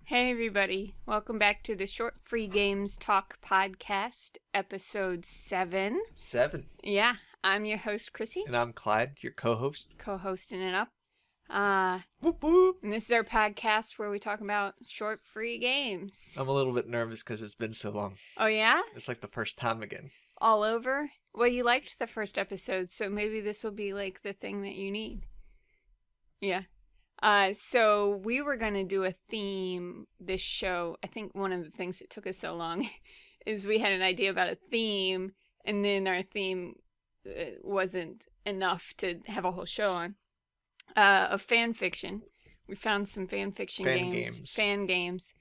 Hey everybody, welcome back to the Short Free Games Talk podcast, episode 7. 7. Yeah, I'm your host Chrissy, And I'm Clyde, your co-host. co-hosting it up. Whoop whoop. And this is our podcast where we talk about short free games. I'm a little bit nervous because it's been so long. Oh yeah? It's like the first time again. All over? Well, you liked the first episode, so maybe this will be like the thing that you need. Yeah. So we were going to do a theme this show. I think one of the things that took us so long is we had an idea about a theme, and then our theme wasn't enough to have a whole show on. Of fan fiction. We found some fan fiction fan games.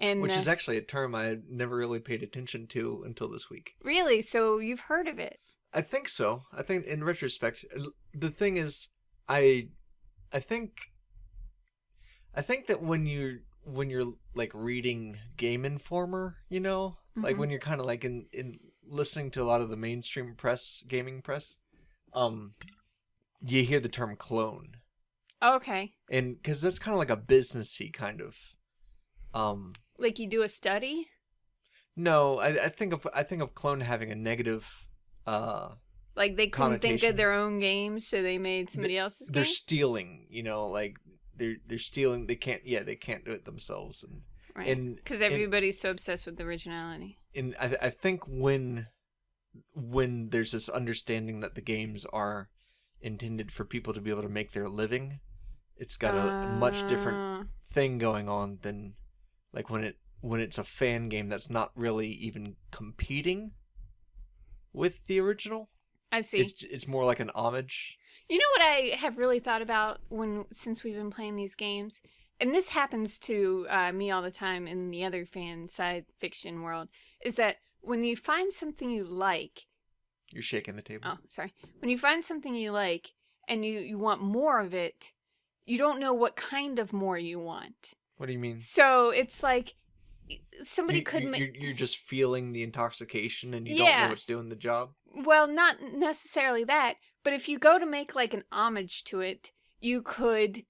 And, which is actually a term I had never really paid attention to until this week. Really? So you've heard of it? I think so. I think in retrospect, the thing is, I think that when you're like reading Game Informer, you know, like when you're kind of like in listening to a lot of the mainstream press, gaming press, you hear the term clone. Okay. And because that's kind of like a businessy kind of, like you do a study? No, I think of clone having a negative, like they couldn't think of their own games, so they made somebody else's game. They're stealing, you know, like they're stealing. They can't do it themselves, right? Because everybody's so obsessed with originality. And I think when there's this understanding that the games are intended for people to be able to make their living, it's got a much different thing going on than like when it's a fan game that's not really even competing with the original. I see. It's more like an homage. You know what I have really thought about since we've been playing these games, and this happens to me all the time in the other fan side fiction world, is that when you find something you like, you're shaking the table. Oh, sorry. When you find something you like and you want more of it, you don't know what kind of more you want. What do you mean? So it's like somebody could make... You're just feeling the intoxication and you don't know what's doing the job? Well, not necessarily that, but if you go to make like an homage to it, you could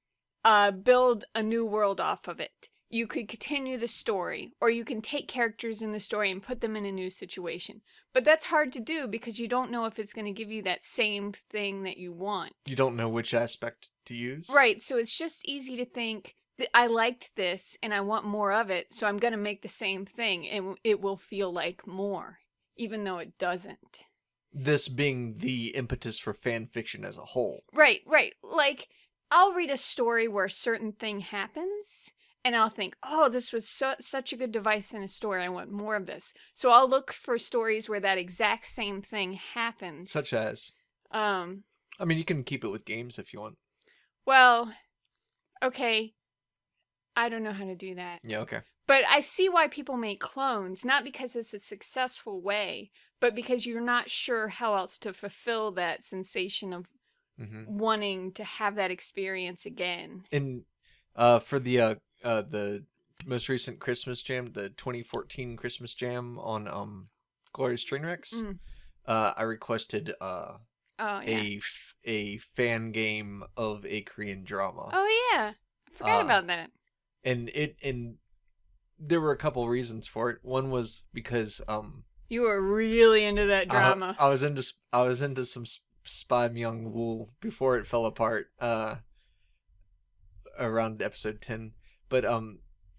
build a new world off of it. You could continue the story, or you can take characters in the story and put them in a new situation. But that's hard to do because you don't know if it's going to give you that same thing that you want. You don't know which aspect to use? Right, so it's just easy to think, I liked this and I want more of it, so I'm going to make the same thing and it will feel like more, even though it doesn't. This being the impetus for fan fiction as a whole. Right. Like, I'll read a story where a certain thing happens, and I'll think, oh, this was such a good device in a story, I want more of this. So I'll look for stories where that exact same thing happens. Such as? I mean, you can keep it with games if you want. Well, okay. I don't know how to do that. Yeah, okay. But I see why people make clones, not because it's a successful way, but because you're not sure how else to fulfill that sensation of wanting to have that experience again. And for the most recent Christmas Jam, the 2014 Christmas Jam on Glorious Trainwrecks, I requested a fan game of a Korean drama. Oh yeah, I forgot about that. And there were a couple reasons for it. One was because you were really into that drama. I was into some Spy Myung Woo before it fell apart around episode 10. But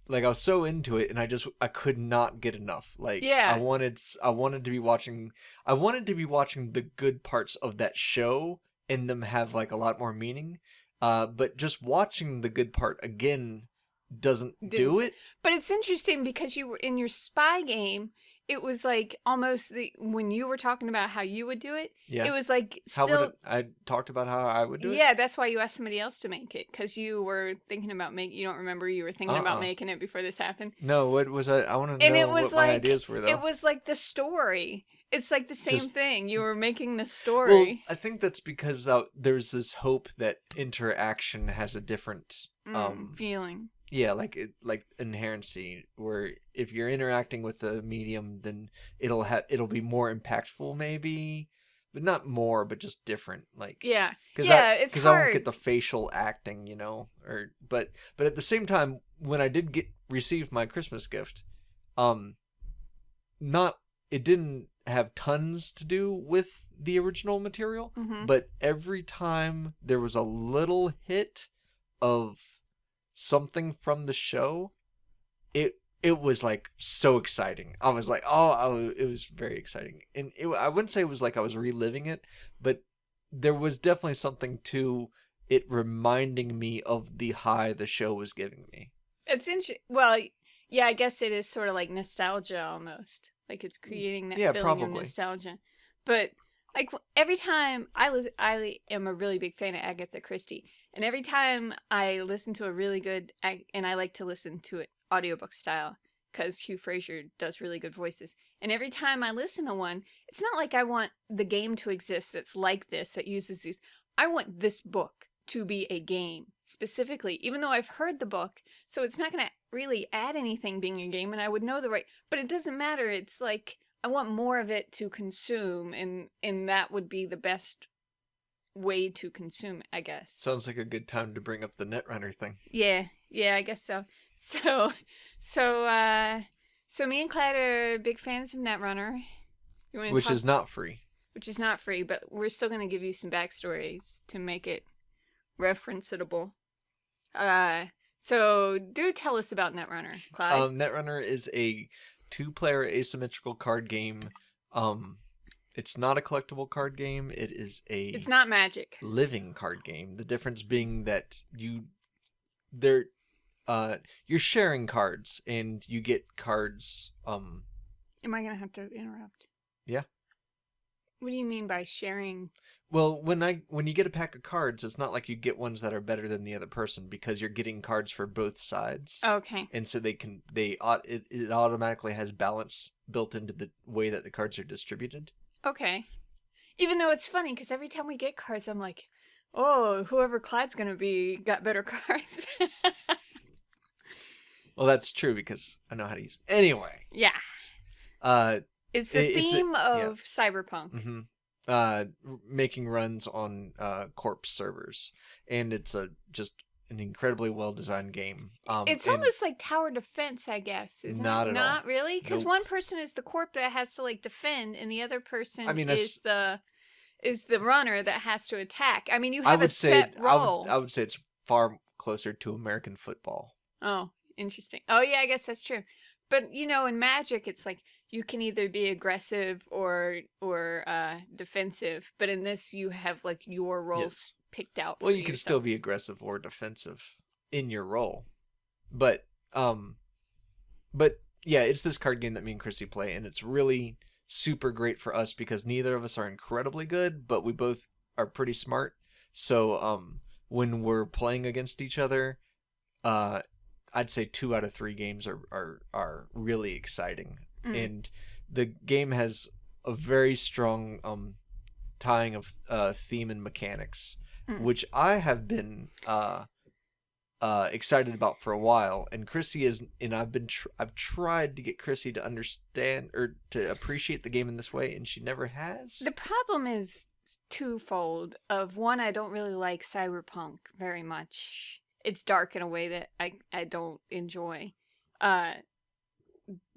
like I was so into it and I could not get enough. Like I wanted to be watching the good parts of that show and them have like a lot more meaning. But just watching the good part again doesn't do it. But it's interesting because you were in your spy game, it was like almost when you were talking about how you would do it, it was like still... I talked about how I would do it? Yeah, that's why you asked somebody else to make it, because you were thinking about you don't remember you were thinking about making it before this happened? No, what was I want to know what my ideas were, though. It was like the story. It's like the same thing. You were making the story. Well, I think that's because there's this hope that interaction has a different... feeling. Yeah, like inherency, where if you're interacting with the medium, then it'll be more impactful, maybe. but not more, but just different. Like, Yeah. because It's I hard. won't get the facial acting, but at the same time, when I did receive my Christmas gift, not it didn't have tons to do with the original material, but every time there was a little hit of something from the show, it was like so exciting. I was like, it was very exciting, and I wouldn't say it was like I was reliving it, but there was definitely something to it reminding me of the high the show was giving me. It's interesting. Well, yeah, I guess it is sort of like nostalgia almost. Like it's creating that feeling probably of nostalgia. But like every time I am a really big fan of Agatha Christie, and every time I listen to a really good, and I like to listen to it audiobook style because Hugh Fraser does really good voices. And every time I listen to one, it's not like I want the game to exist that's like this, that uses these. I want this book to be a game specifically, even though I've heard the book, so it's not going to really add anything being a game, and I would know but it doesn't matter. It's like I want more of it to consume, and that would be the best way to consume it, I guess. Sounds like a good time to bring up the Netrunner thing. Yeah, I guess so. So me and Clyde are big fans of Netrunner. Which is not free. Which is not free, but we're still going to give you some backstories to make it referenceable. So do tell us about Netrunner, Clyde. Netrunner is a 2-player asymmetrical card game. It's not a collectible card game. It's not Magic. Living card game. The difference being that you're sharing cards, and you get cards. Am I gonna have to interrupt? Yeah. What do you mean by sharing? Well, when you get a pack of cards, it's not like you get ones that are better than the other person, because you're getting cards for both sides. Okay. And so it automatically has balance built into the way that the cards are distributed. Okay. Even though it's funny, because every time we get cards, I'm like, oh, whoever Clyde's gonna be got better cards. Well, that's true, because I know how to use it. Anyway. Yeah. It's the theme of Cyberpunk. Mm-hmm. Making runs on corpse servers, and it's just an incredibly well-designed game. It's almost like tower defense, I guess. Isn't not it? At not all. Really, because one person is the corp that has to like defend, and the other person is the runner that has to attack. I mean, you have a set role. I would say it's far closer to American football. Oh, interesting. Oh yeah, I guess that's true. But in Magic, it's like you can either be aggressive or defensive. But in this, you have like your roles picked out. Well, you can still be aggressive or defensive in your role, but yeah, it's this card game that me and Chrissy play, and it's really super great for us because neither of us are incredibly good, but we both are pretty smart. So when we're playing against each other, I'd say 2 out of 3 games are really exciting. And the game has a very strong tying of theme and mechanics, which I have been excited about for a while. And Chrissy is, and I've tried to get Chrissy to understand or to appreciate the game in this way, and she never has. The problem is twofold. Of one, I don't really like Cyberpunk very much. It's dark in a way that I don't enjoy.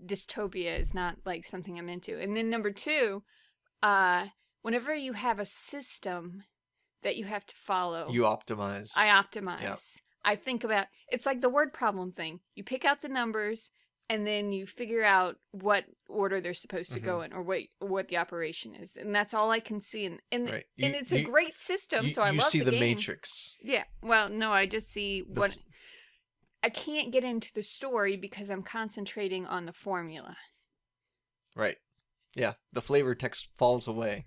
Dystopia is not like something I'm into. And then number 2, whenever you have a system that you have to follow, you optimize. I optimize. Yep. I think about, it's like the word problem thing. You pick out the numbers, and then you figure out what order they're supposed to go in, or what the operation is, and that's all I can see. And right. And it's a great system, so I love the game. You see the Matrix. Yeah. Well, no, I just see what. I can't get into the story because I'm concentrating on the formula. Right. Yeah. The flavor text falls away.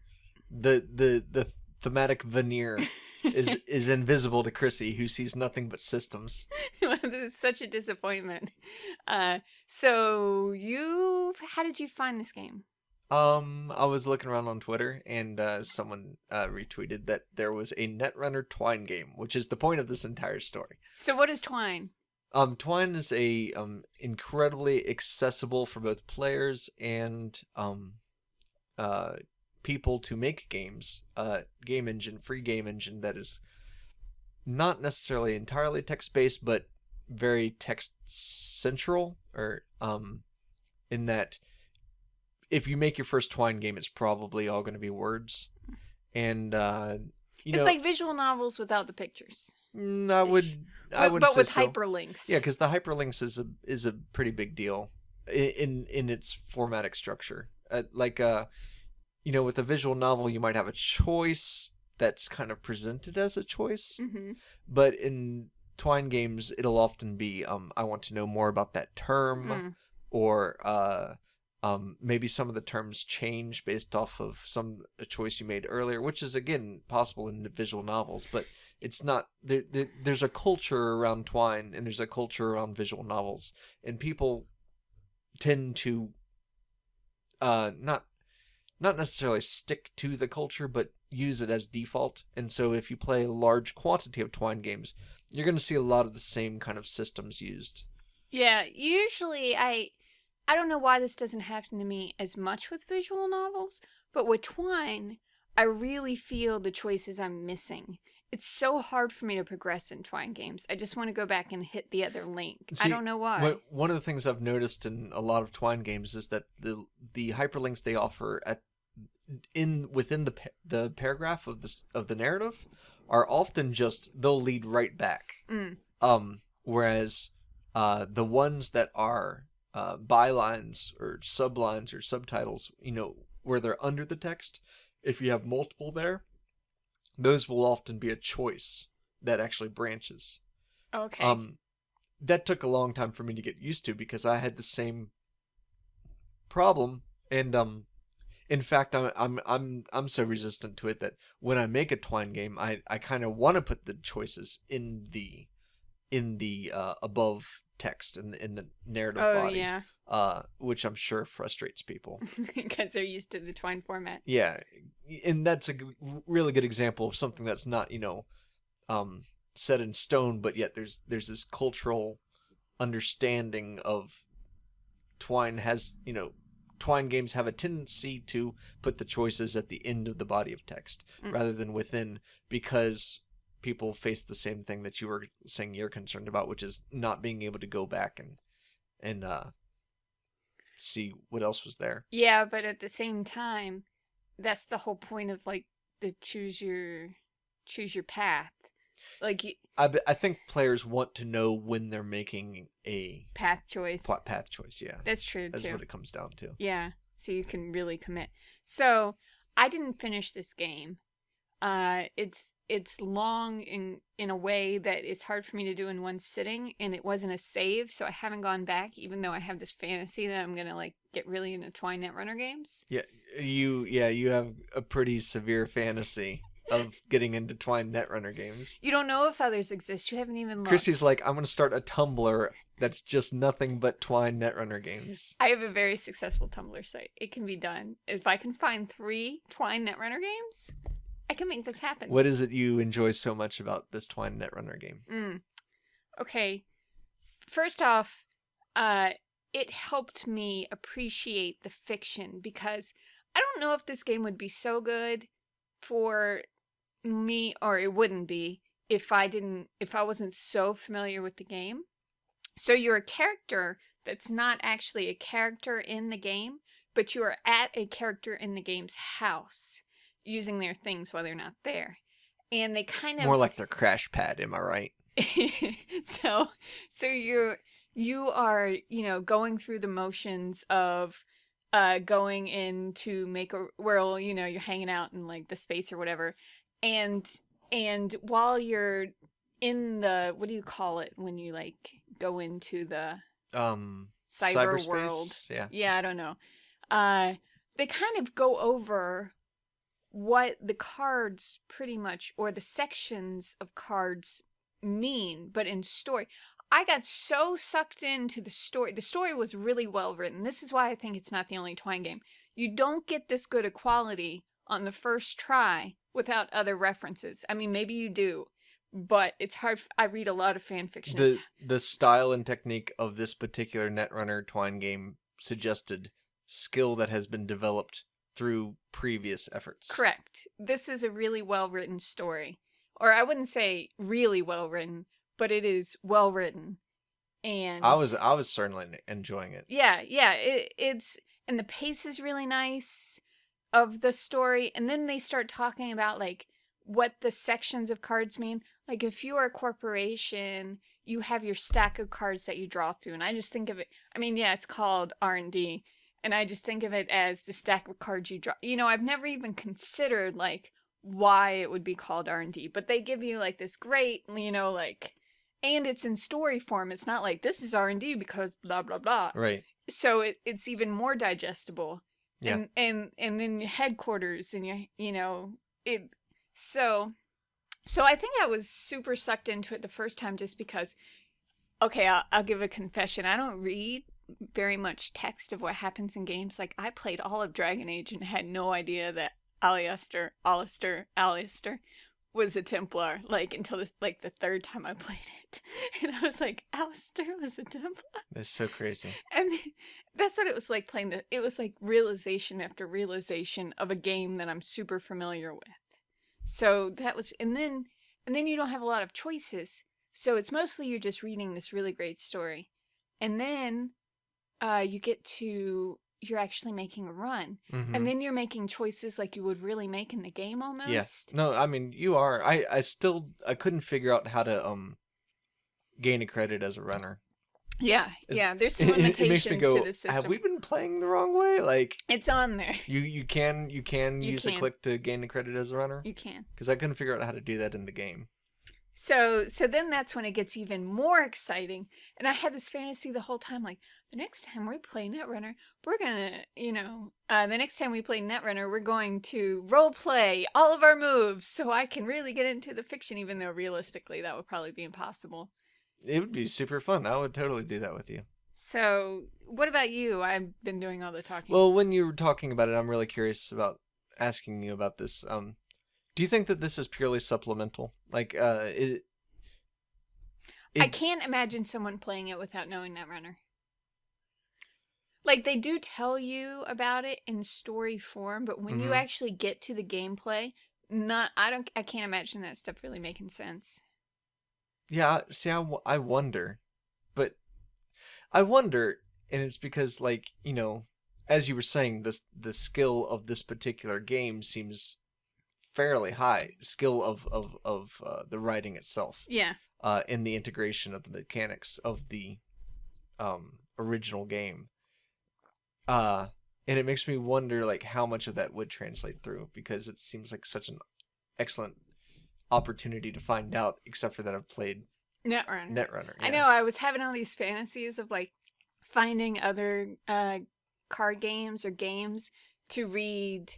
The thematic veneer is invisible to Chrissy, who sees nothing but systems. This is such a disappointment. So how did you find this game? I was looking around on Twitter, and someone retweeted that there was a Netrunner Twine game, which is the point of this entire story. So what is Twine? Twine is a incredibly accessible for both players and people to make games, free game engine that is not necessarily entirely text-based, but very text-central, or in that if you make your first Twine game, it's probably all going to be words. And it's like visual novels without the pictures. I would say but with so. hyperlinks. Yeah, because the hyperlinks is a pretty big deal in its formatic structure. With a visual novel, you might have a choice that's kind of presented as a choice, but in Twine games, it'll often be I want to know more about that term, or maybe some of the terms change based off of a choice you made earlier, which is again possible in the visual novels, but it's not. There's a culture around Twine, and there's a culture around visual novels, and people tend to not necessarily stick to the culture, but use it as default. And so if you play a large quantity of Twine games, you're going to see a lot of the same kind of systems used. Yeah, usually I don't know why this doesn't happen to me as much with visual novels, but with Twine, I really feel the choices I'm missing. It's so hard for me to progress in Twine games. I just want to go back and hit the other link. See, I don't know why. One of the things I've noticed in a lot of Twine games is that the hyperlinks they offer within the paragraph of the narrative are often just they'll lead right back. Whereas the ones that are bylines or sublines or subtitles, where they're under the text, if you have multiple there, those will often be a choice that actually branches. Okay. That took a long time for me to get used to because I had the same problem, and in fact, I'm so resistant to it that when I make a Twine game, I kind of want to put the choices in the above text in the narrative body. Yeah. Which I'm sure frustrates people because they're used to the Twine format. Yeah, and that's a really good example of something that's not set in stone, but yet there's this cultural understanding of Twine has Twine games have a tendency to put the choices at the end of the body of text rather than within, because people face the same thing that you were saying you're concerned about, which is not being able to go back and see what else was there. Yeah, but at the same time, that's the whole point of like the choose your path. Like I think players want to know when they're making a path choice. Path choice, yeah. That's true too. That's what it comes down to. Yeah, so you can really commit. So I didn't finish this game. It's long in a way that it's hard for me to do in one sitting, and it wasn't a save, so I haven't gone back, even though I have this fantasy that I'm gonna like get really into Twine Netrunner games. Yeah, you have a pretty severe fantasy of getting into Twine Netrunner games. You don't know if others exist. You haven't even looked. Chrissy's like, I'm gonna start a Tumblr that's just nothing but Twine Netrunner games. I have a very successful Tumblr site. It can be done. If I can find 3 Twine Netrunner games, I can make this happen. What is it you enjoy so much about this Twine Netrunner game? Okay. First off, it helped me appreciate the fiction, because I don't know if this game would be so good for me, or it wouldn't be, if I wasn't so familiar with the game. So you're a character that's not actually a character in the game, but you are at a character in the game's house, using their things while they're not there. And they kind of... More like their crash pad, am I right? So you are, going through the motions of going in to make a whirl, you're hanging out in like the space or whatever. And while you're in the, what do you call it when you like go into the cyber world? Yeah, I don't know. They kind of go over what the cards pretty much, or the sections of cards mean, but in story. I got so sucked into the story. The story was really well written. This is why I think it's not the only Twine game. You don't get this good a quality on the first try without other references. I mean, maybe you do, but it's hard. I read a lot of fan fiction. The style and technique of this particular Netrunner Twine game suggested skill that has been developed through previous efforts. Correct. This is a really well-written story. Or I wouldn't say really well-written, but it is well-written. And I was certainly enjoying it. yeah, it's and the pace is really nice of the story, and then they start talking about like what the sections of cards mean. Like if you are a corporation, you have your stack of cards that you draw through, and I just think of it, I mean, yeah, it's called R&D, and I just think of it as the stack of cards you draw. You know, I've never even considered like why it would be called R&D, but they give you like this great, you know, like, and it's in story form. It's not like this is R&D because blah blah blah. Right. So it's even more digestible. Yeah. And then your headquarters and you know it. So I think I was super sucked into it the first time just because. Okay, I'll give a confession. I don't read very much text of what happens in games. Like I played all of Dragon Age and had no idea that Alistair was a Templar, like until this, like the third time I played it, and I was like, Alistair was a Templar. It's so crazy. And that's what it was like playing it was like realization after realization of a game that I'm super familiar with. So that was, and then you don't have a lot of choices. So it's mostly you're just reading this really great story, and then you get to. You're actually making a run. Mm-hmm. And then you're making choices like you would really make in the game almost. Yeah. No, I mean, you are. I couldn't figure out how to gain a credit as a runner. Yeah. There's some limitations it makes me go, to the system. have we been playing the wrong way? Like it's on there. You can use a click to gain a credit as a runner? You can. Because I couldn't figure out how to do that in the game. So then that's when it gets even more exciting. And I had this fantasy the whole time, like, the next time we play Netrunner, we're going to, the next time we play Netrunner, we're going to role play all of our moves so I can really get into the fiction, even though realistically that would probably be impossible. It would be super fun. I would totally do that with you. So what about you? I've been doing all the talking. Well, when you were talking about it, I'm really curious about asking you about this. Do you think that this is purely supplemental? Like, I can't imagine someone playing it without knowing Netrunner. Like, they do tell you about it in story form, but when you actually get to the gameplay, I can't imagine that stuff really making sense. Yeah, see, I wonder. But I wonder, and it's because, like, you know, as you were saying, the skill of this particular game seems fairly high. Skill of the writing itself. Yeah. In the integration of the mechanics of the original game. And it makes me wonder, like, how much of that would translate through, because it seems like such an excellent opportunity to find out, except for that I've played Netrunner. Yeah. I know, I was having all these fantasies of, like, finding other card games or games to read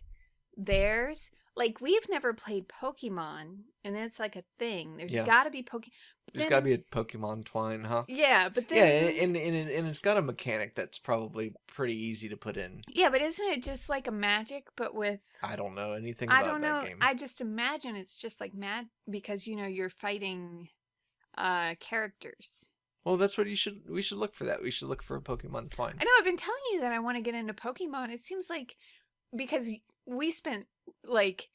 theirs. Like, we've never played Pokemon, and it's like a thing. There's got to be Pokemon. There's got to be a Pokemon Twine, huh? Yeah, but then... Yeah, and it's got a mechanic that's probably pretty easy to put in. Yeah, but isn't it just like a Magic, but with... I don't know anything about that game. I just imagine it's just like because, you know, you're fighting characters. Well, that's what we should look for that. We should look for a Pokemon Twine. I know, I've been telling you that I want to get into Pokemon. It seems like... Because we spent, like...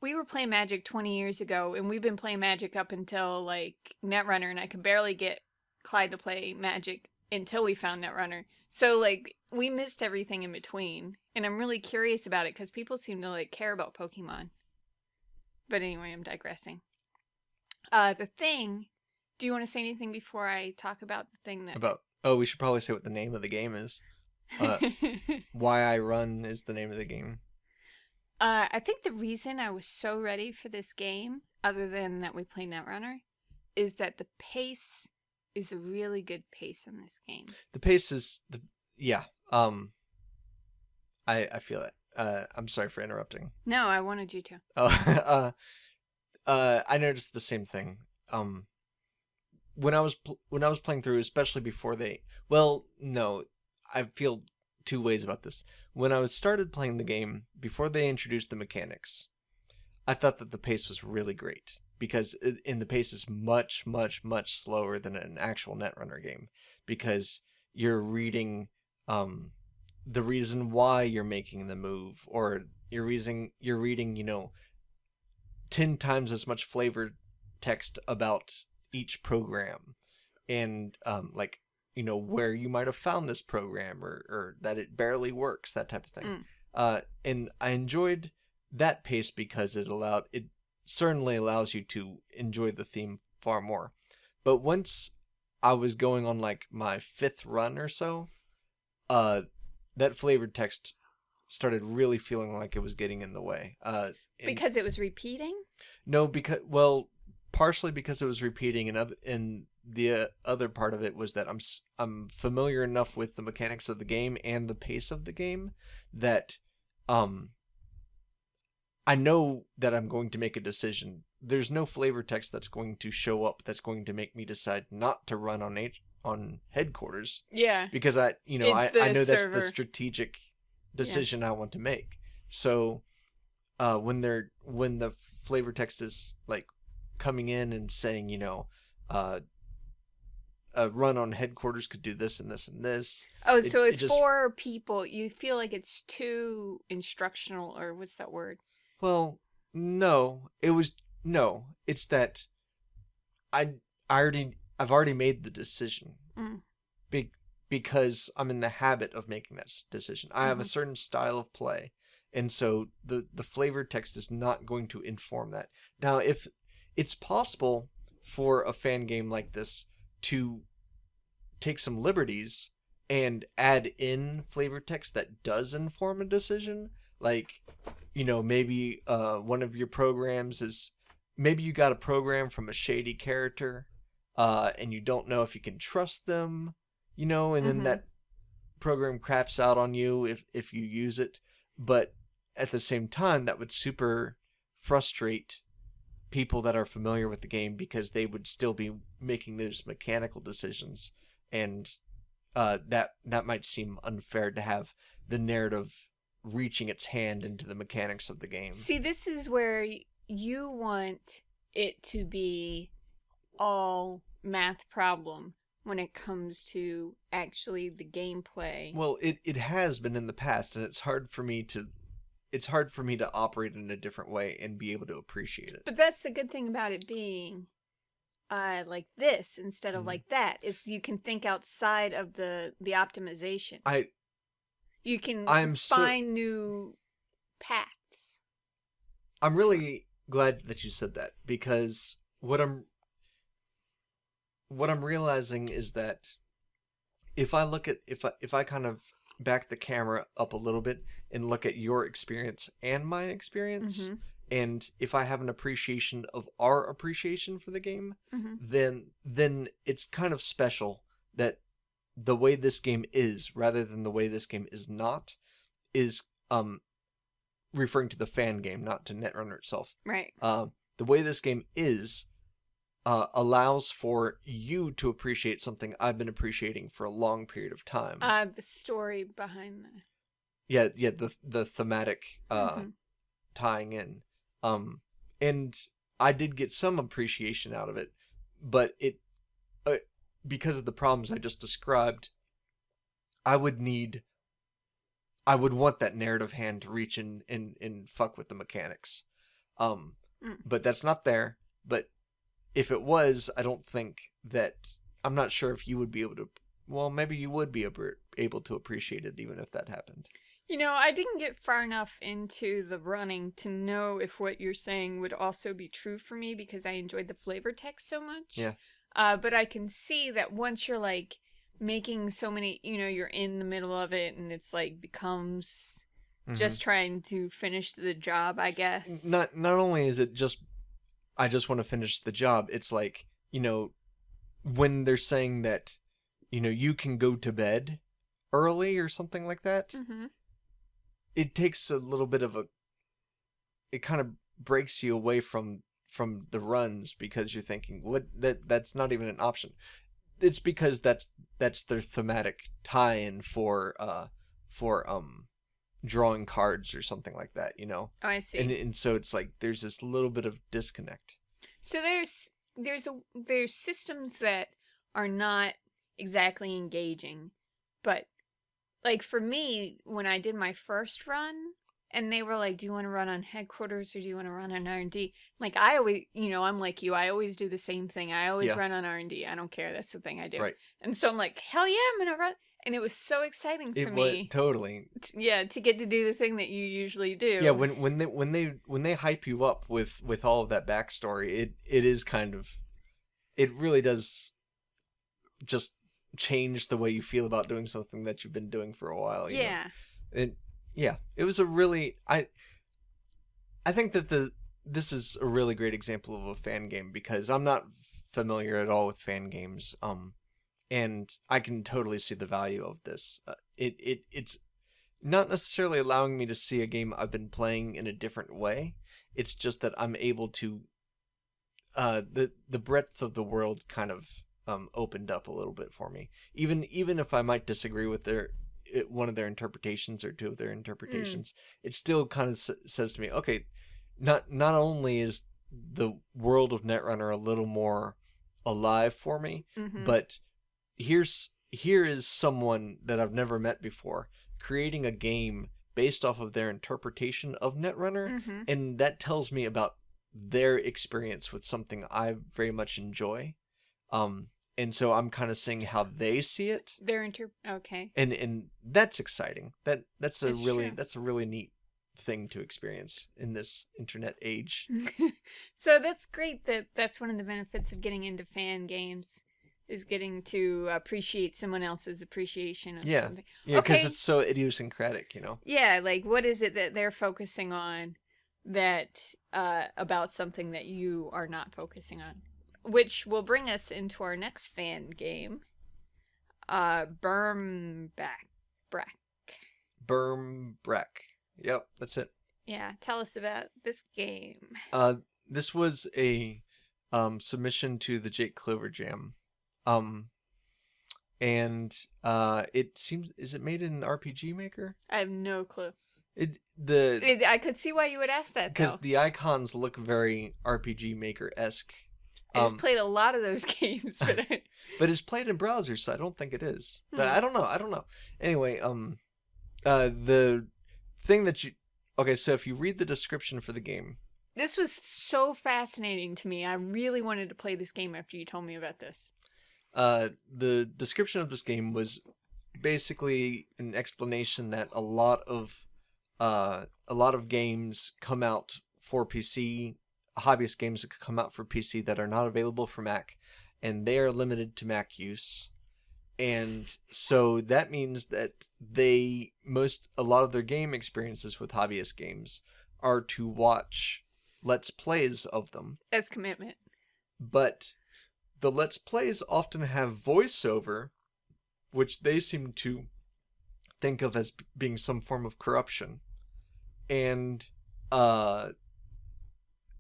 We were playing Magic 20 years ago, and we've been playing Magic up until, like, Netrunner, and I could barely get Clyde to play Magic until we found Netrunner. So, like, we missed everything in between, and I'm really curious about it, because people seem to, like, care about Pokemon. But anyway, I'm digressing. The Thing, do you want to say anything before I talk about the thing that... we should probably say what the name of the game is. Why I Run is the name of the game. I think the reason I was so ready for this game, other than that we play Netrunner, is that the pace is a really good pace in this game. The pace is I feel it. I'm sorry for interrupting. No, I wanted you to. Oh, I noticed the same thing. When I was playing through, especially before I feel two ways about this. When I started playing the game, before they introduced the mechanics, I thought that the pace was really great, because the pace is much, much, much slower than an actual Netrunner game, because you're reading the reason why you're making the move, or you're reading, 10 times as much flavor text about each program, and like, where you might have found this program, or that it barely works, that type of thing. And I enjoyed that pace because it certainly allows you to enjoy the theme far more. But once I was going on like my 5th run or so, that flavored text started really feeling like it was getting in the way. Because it was repeating? No, partially because it was repeating, and the other part of it was that I'm familiar enough with the mechanics of the game and the pace of the game that I know that I'm going to make a decision. There's no flavor text that's going to show up that's going to make me decide not to run on headquarters. Yeah. Because I know that's server. the strategic decision I want to make. So when the flavor text is like coming in and saying, a run on headquarters could do this and this and this. Oh, so it's for people. You feel like it's too instructional, or what's that word? Well, no. It's that I've already made the decision. Because I'm in the habit of making that decision. I have a certain style of play, and so the flavor text is not going to inform that. Now, if it's possible for a fan game like this to take some liberties and add in flavor text that does inform a decision, like, maybe one of your programs is, maybe you got a program from a shady character, and you don't know if you can trust them, and then that program craps out on you if you use it. But at the same time, that would super frustrate people that are familiar with the game, because they would still be making those mechanical decisions, and that might seem unfair to have the narrative reaching its hand into the mechanics of the game. See, this is where you want it to be all math problem when it comes to actually the gameplay. Well, it has been in the past, and it's hard for me to operate in a different way and be able to appreciate it. But that's the good thing about it being like this instead of like that, is you can think outside of the optimization. You can find new paths. I'm really glad that you said that, because what I'm realizing is that if I kind of back the camera up a little bit and look at your experience and my experience, and if I have an appreciation of our appreciation for the game, then it's kind of special that the way this game is, rather than the way this game is not, is referring to the fan game, not to Netrunner itself. Right. The way this game is allows for you to appreciate something I've been appreciating for a long period of time. The story behind that. Yeah, the thematic tying in. And I did get some appreciation out of it, but it because of the problems I just described, I would want that narrative hand to reach in and fuck with the mechanics. But that's not there. But if it was, I don't think that, I'm not sure if you would be able to, well, maybe you would be able to appreciate it even if that happened. I didn't get far enough into the running to know if what you're saying would also be true for me, because I enjoyed the flavor text so much. Yeah. But I can see that once you're like making so many, you're in the middle of it, and it's like becomes just trying to finish the job, I guess. Not only is it just, I just want to finish the job, it's like, when they're saying that, you can go to bed early or something like that, it takes a little bit of it kind of breaks you away from the runs, because you're thinking, what, that's not even an option. It's because that's their thematic tie-in for drawing cards or something like that, Oh, I see. And so it's like there's this little bit of disconnect. So there's systems that are not exactly engaging, but like for me, when I did my first run, and they were like, "Do you want to run on headquarters or do you want to run on R&D?" Like I always, I'm like you. I always do the same thing. I always Yeah. run on R&D. I don't care. That's the thing I do. Right. And so I'm like, hell yeah, I'm gonna run. And it was so exciting for It was me. totally. To get to do the thing that you usually do. Yeah, when they hype you up with all of that backstory, it is kind of, it really does just change the way you feel about doing something that you've been doing for a while. You know? It was a really, I think that this is a really great example of a fan game, because I'm not familiar at all with fan games, and I can totally see the value of this. It's not necessarily allowing me to see a game I've been playing in a different way. It's just that I'm able to, the breadth of the world kind of opened up a little bit for me. Even if I might disagree with one of their interpretations or two of their interpretations, it still kind of says to me, okay, not only is the world of Netrunner a little more alive for me, but here is someone that I've never met before creating a game based off of their interpretation of Netrunner, and that tells me about their experience with something I very much enjoy. And so I'm kind of seeing how they see it. Okay. And that's exciting. That's a true. really neat thing to experience in this internet age. So that's great that's one of the benefits of getting into fan games, is getting to appreciate someone else's appreciation of something. Yeah, because it's so idiosyncratic, you know? Yeah, like what is it that they're focusing on that about something that you are not focusing on? Which will bring us into our next fan game, Bermbrack. Bermbrack. Yep, that's it. Yeah, tell us about this game. This was a submission to the Jake Clover Jam. And it seems, is it made in RPG Maker? I have no clue. I could see why you would ask that, because the icons look very RPG Maker-esque. I just played a lot of those games, but but it's played in browsers, so I don't think it is. But I don't know. Anyway, the thing that so if you read the description for the game, this was so fascinating to me. I really wanted to play this game after you told me about this. The description of this game was basically an explanation that a lot of games come out for PC, hobbyist games that come out for PC that are not available for Mac, and they are limited to Mac use. And so that means that a lot of their game experiences with hobbyist games are to watch Let's Plays of them. That's commitment. But the Let's Plays often have voiceover, which they seem to think of as being some form of corruption. And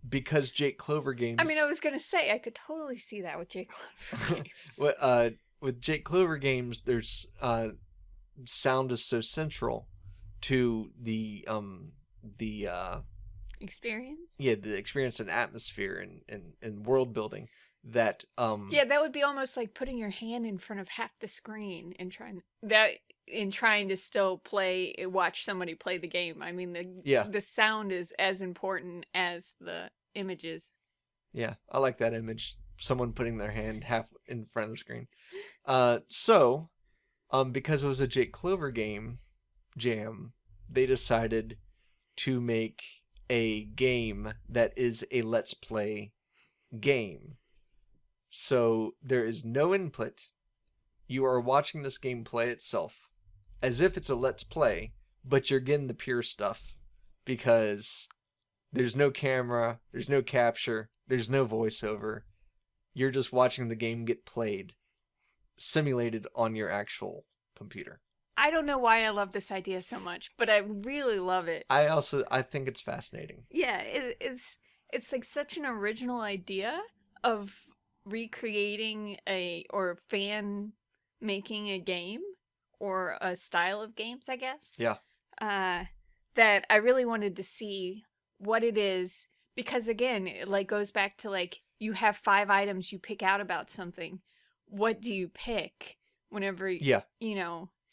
because Jake Clover Games... I mean, I was going to say, I could totally see that with Jake Clover Games. With Jake Clover Games, there's sound is so central to the experience? Yeah, the experience and atmosphere and world building that yeah, that would be almost like putting your hand in front of half the screen and trying to still watch somebody play the game. I mean, the sound is as important as the images. Yeah, I like that image. Someone putting their hand half in front of the screen. Because it was a Jake Clover jam, they decided to make a game that is a Let's Play game. So there is no input. You are watching this game play itself as if it's a Let's Play, but you're getting the pure stuff because there's no camera, there's no capture, there's no voiceover. You're just watching the game get played, simulated on your actual computer. I don't know why I love this idea so much, but I really love it. I think it's fascinating. Yeah, it's like such an original idea of recreating or fan making a game or a style of games, I guess. Yeah. That I really wanted to see what it is, because again, it like goes back to like, you have 5 items you pick out about something. What do you pick whenever,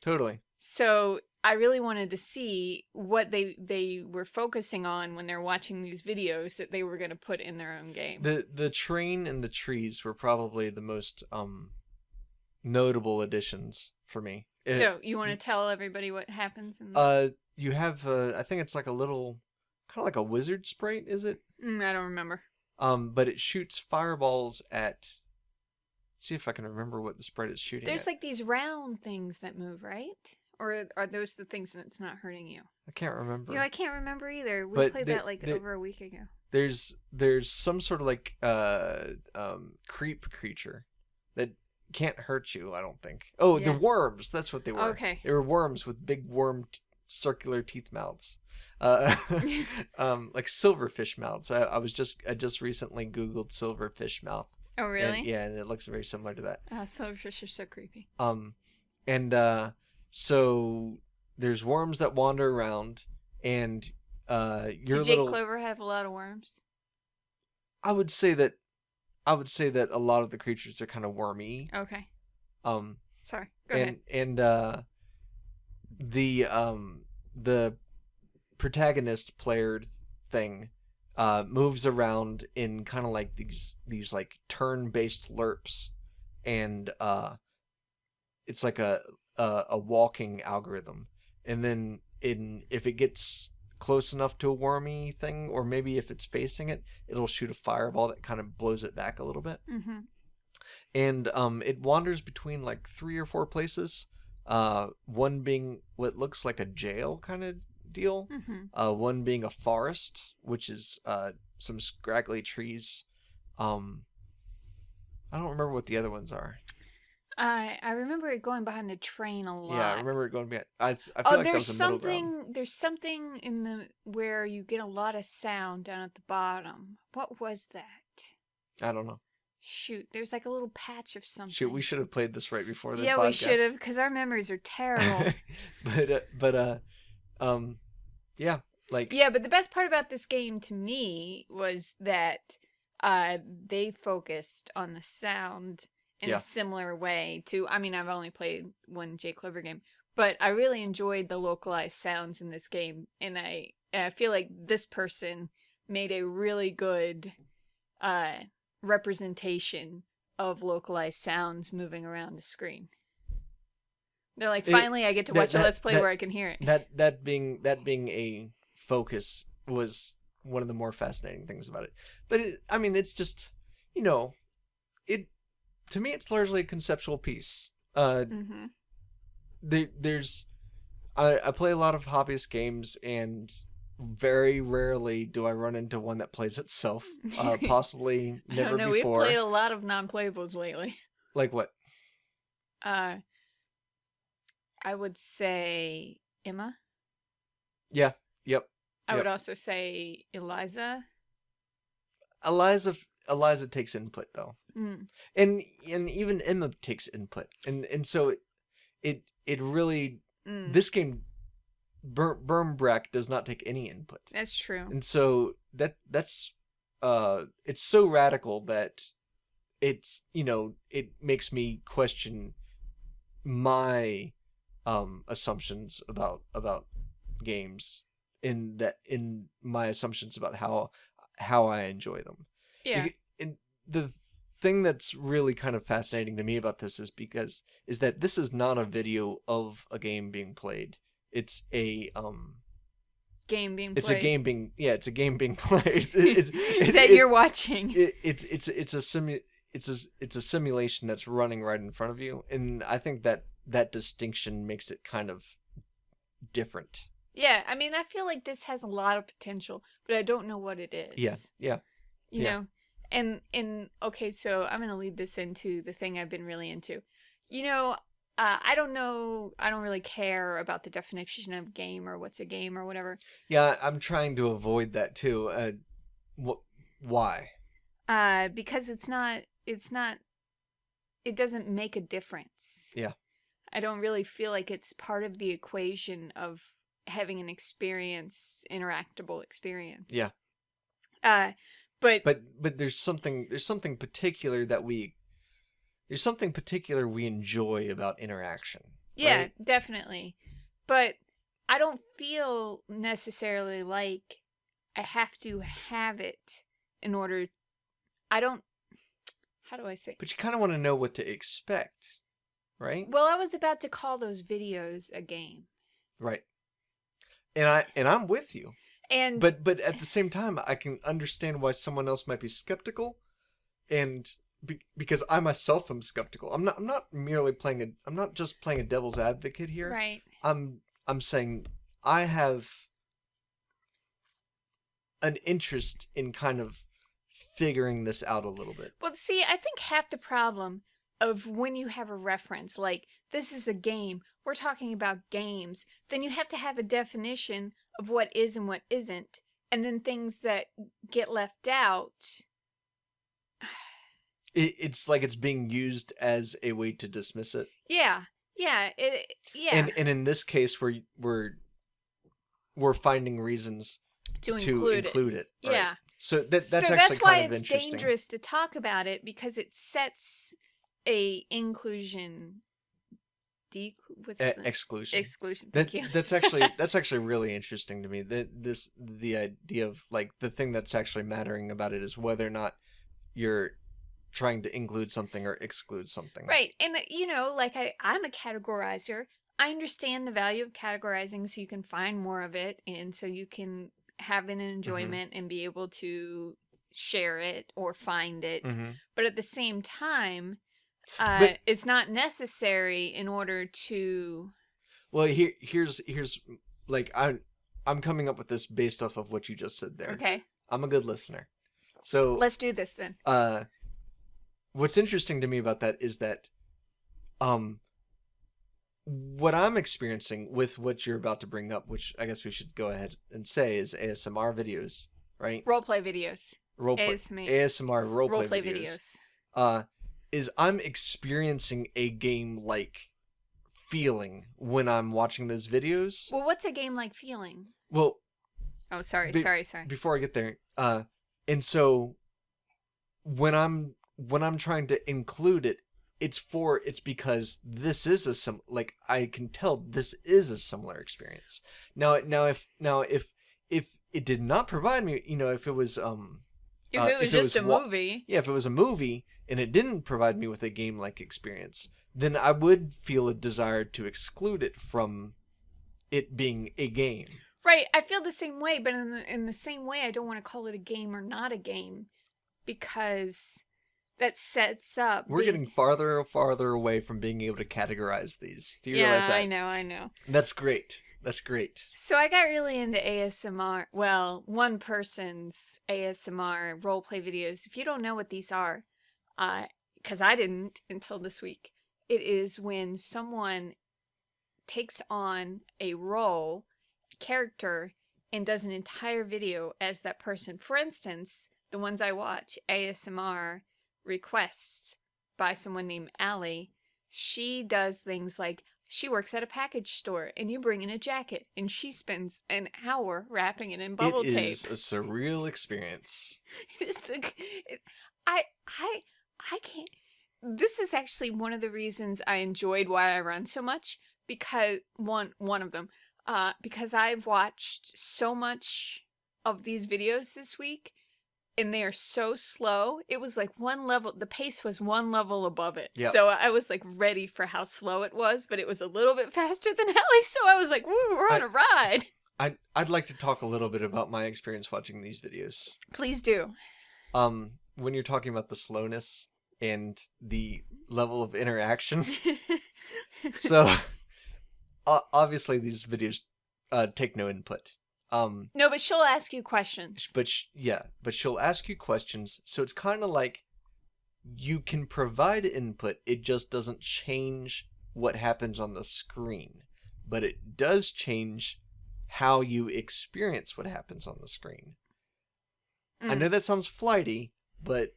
Totally. So I really wanted to see what they were focusing on when they're watching these videos that they were going to put in their own game. The train and the trees were probably the most notable additions for me. So you want to tell everybody what happens? In the... You have I think it's like a little, kind of like a wizard sprite, is it? I don't remember. But it shoots fireballs at. Let's see if I can remember what the sprite is shooting. There's at. like these round things that move, right? Or are those the things that's not hurting you? I can't remember. I can't remember either. We But played that like over a week ago. There's some sort of like creep creature that can't hurt you, I don't think. Oh, Yeah. the worms. That's what they were. Okay. They were worms with big circular teeth mouths. Like silverfish mouths. I just recently Googled silverfish mouth. Oh, really? And it looks very similar to that. Silverfish are so creepy. So there's worms that wander around, and Did Jake Clover have a lot of worms? I would say that a lot of the creatures are kind of wormy. Okay. Sorry. Go ahead. And the protagonist player thing moves around in kind of like these like turn-based lerps, and it's like a walking algorithm, and then if it gets close enough to a wormy thing, or maybe if it's facing it, it'll shoot a fireball that kind of blows it back a little bit. Mm-hmm. And it wanders between like 3 or 4 places, one being what looks like a jail kind of deal, one being a forest, which is some scraggly trees. I don't remember what the other ones are. I remember it going behind the train a lot. Yeah, I remember it going behind. I feel like that was a middle ground. There's something in the where you get a lot of sound down at the bottom. What was that? I don't know. Shoot, there's like a little patch of something. Shoot, we should have played this right before the podcast. Yeah, we should have, because our memories are terrible. Yeah, like. Yeah, but the best part about this game to me was that they focused on the sound in a similar way to, I mean, I've only played one Jake Clover game, but I really enjoyed the localized sounds in this game, and I feel like this person made a really good representation of localized sounds moving around the screen. They're like, finally, I get to watch a Let's Play where I can hear it. That being a focus was one of the more fascinating things about it. But it's just, to me, it's largely a conceptual piece. There's, I play a lot of hobbyist games, and very rarely do I run into one that plays itself. Possibly never before. I don't know, we've played a lot of non-playables lately. Like what? I would say Emma. Yeah. Yep. I would also say Eliza. Eliza takes input though, and even Emma takes input, and so it really this game, Bermbrak does not take any input. That's true. And so that's it's so radical that it's it makes me question my assumptions about games, in my assumptions about how I enjoy them. Yeah. And the thing that's really kind of fascinating to me about this is that this is not a video of a game being played. It's a game being played. It's a game being played. That you're watching. It's a simulation that's running right in front of you, and I think that distinction makes it kind of different. Yeah, I mean, I feel like this has a lot of potential, but I don't know what it is. Yeah. You know, and okay, so I'm gonna lead this into the thing I've been really into. I don't know. I don't really care about the definition of game or what's a game or whatever. Yeah, I'm trying to avoid that too. Why? Because it's not. It doesn't make a difference. Yeah. I don't really feel like it's part of the equation of having an interactable experience. Yeah. But there's something particular we enjoy about interaction. Yeah, right? Definitely. But I don't feel necessarily like I have to have it in order. I don't. How do I say? But you kind of want to know what to expect, right? Well, I was about to call those videos a game. Right. And I'm with you. And but at the same time, I can understand why someone else might be skeptical, and because I myself am skeptical. I'm not merely playing I'm not just playing a devil's advocate here. right. I'm saying I have an interest in kind of figuring this out a little bit. Well, see, I think half the problem of when you have a reference, like this is a game, we're talking about games, then you have to have a definition of what is and what isn't, and then things that get left out. It's like it's being used as a way to dismiss it. Yeah, yeah, yeah. And in this case, we're finding reasons to include it. Right? Yeah. So that's actually that's why kind of it's interesting. dangerous to talk about it, because it sets a inclusion exclusion. Exclusion. Thank you. That's actually really interesting to me. The idea of like the thing that's actually mattering about it is whether or not you're trying to include something or exclude something. Right. And like I'm a categorizer. I understand the value of categorizing so you can find more of it, and so you can have an enjoyment and be able to share it or find it. Mm-hmm. But at the same time, it's not necessary in order to. Well, here's like I'm coming up with this based off of what you just said there. Okay. I'm a good listener. So let's do this then. What's interesting to me about that is that what I'm experiencing with what you're about to bring up, which I guess we should go ahead and say, is ASMR videos, right? Roleplay videos. ASMR roleplay videos. Is I'm experiencing a game-like feeling when I'm watching those videos. Well, what's a game-like feeling? Well... Oh, sorry. Before I get there, and so when I'm trying to include it, it's because this is I can tell this is a similar experience. Now if it did not provide me, if it was if it was just a movie. Yeah, if it was a movie and it didn't provide me with a game-like experience, then I would feel a desire to exclude it from it being a game. Right, I feel the same way, but in the same way, I don't want to call it a game or not a game, because that sets up. We're getting farther and farther away from being able to categorize these. Do you realize that? Yeah, I know. That's great. So I got really into ASMR. Well, one person's ASMR roleplay videos. If you don't know what these are, because I didn't until this week, it is when someone takes on a role, character, and does an entire video as that person. For instance, the ones I watch, ASMR requests by someone named Allie, she does things like she works at a package store and you bring in a jacket and she spends an hour wrapping it in bubble tape. It is a surreal experience. It is I can't. This is actually one of the reasons I enjoyed Why I Run so much, because one of them, because I've watched so much of these videos this week, and they are so slow. It was like the pace was one level above it. Yep. So I was like ready for how slow it was, but it was a little bit faster than Ellie, so I was like, woo, we're on a ride. I'd like to talk a little bit about my experience watching these videos. Please do. When you're talking about the slowness and the level of interaction. So, obviously these videos take no input. No, but she'll ask you questions. But she'll ask you questions, so it's kind of like you can provide input, it just doesn't change what happens on the screen. But it does change how you experience what happens on the screen. I know that sounds flighty, but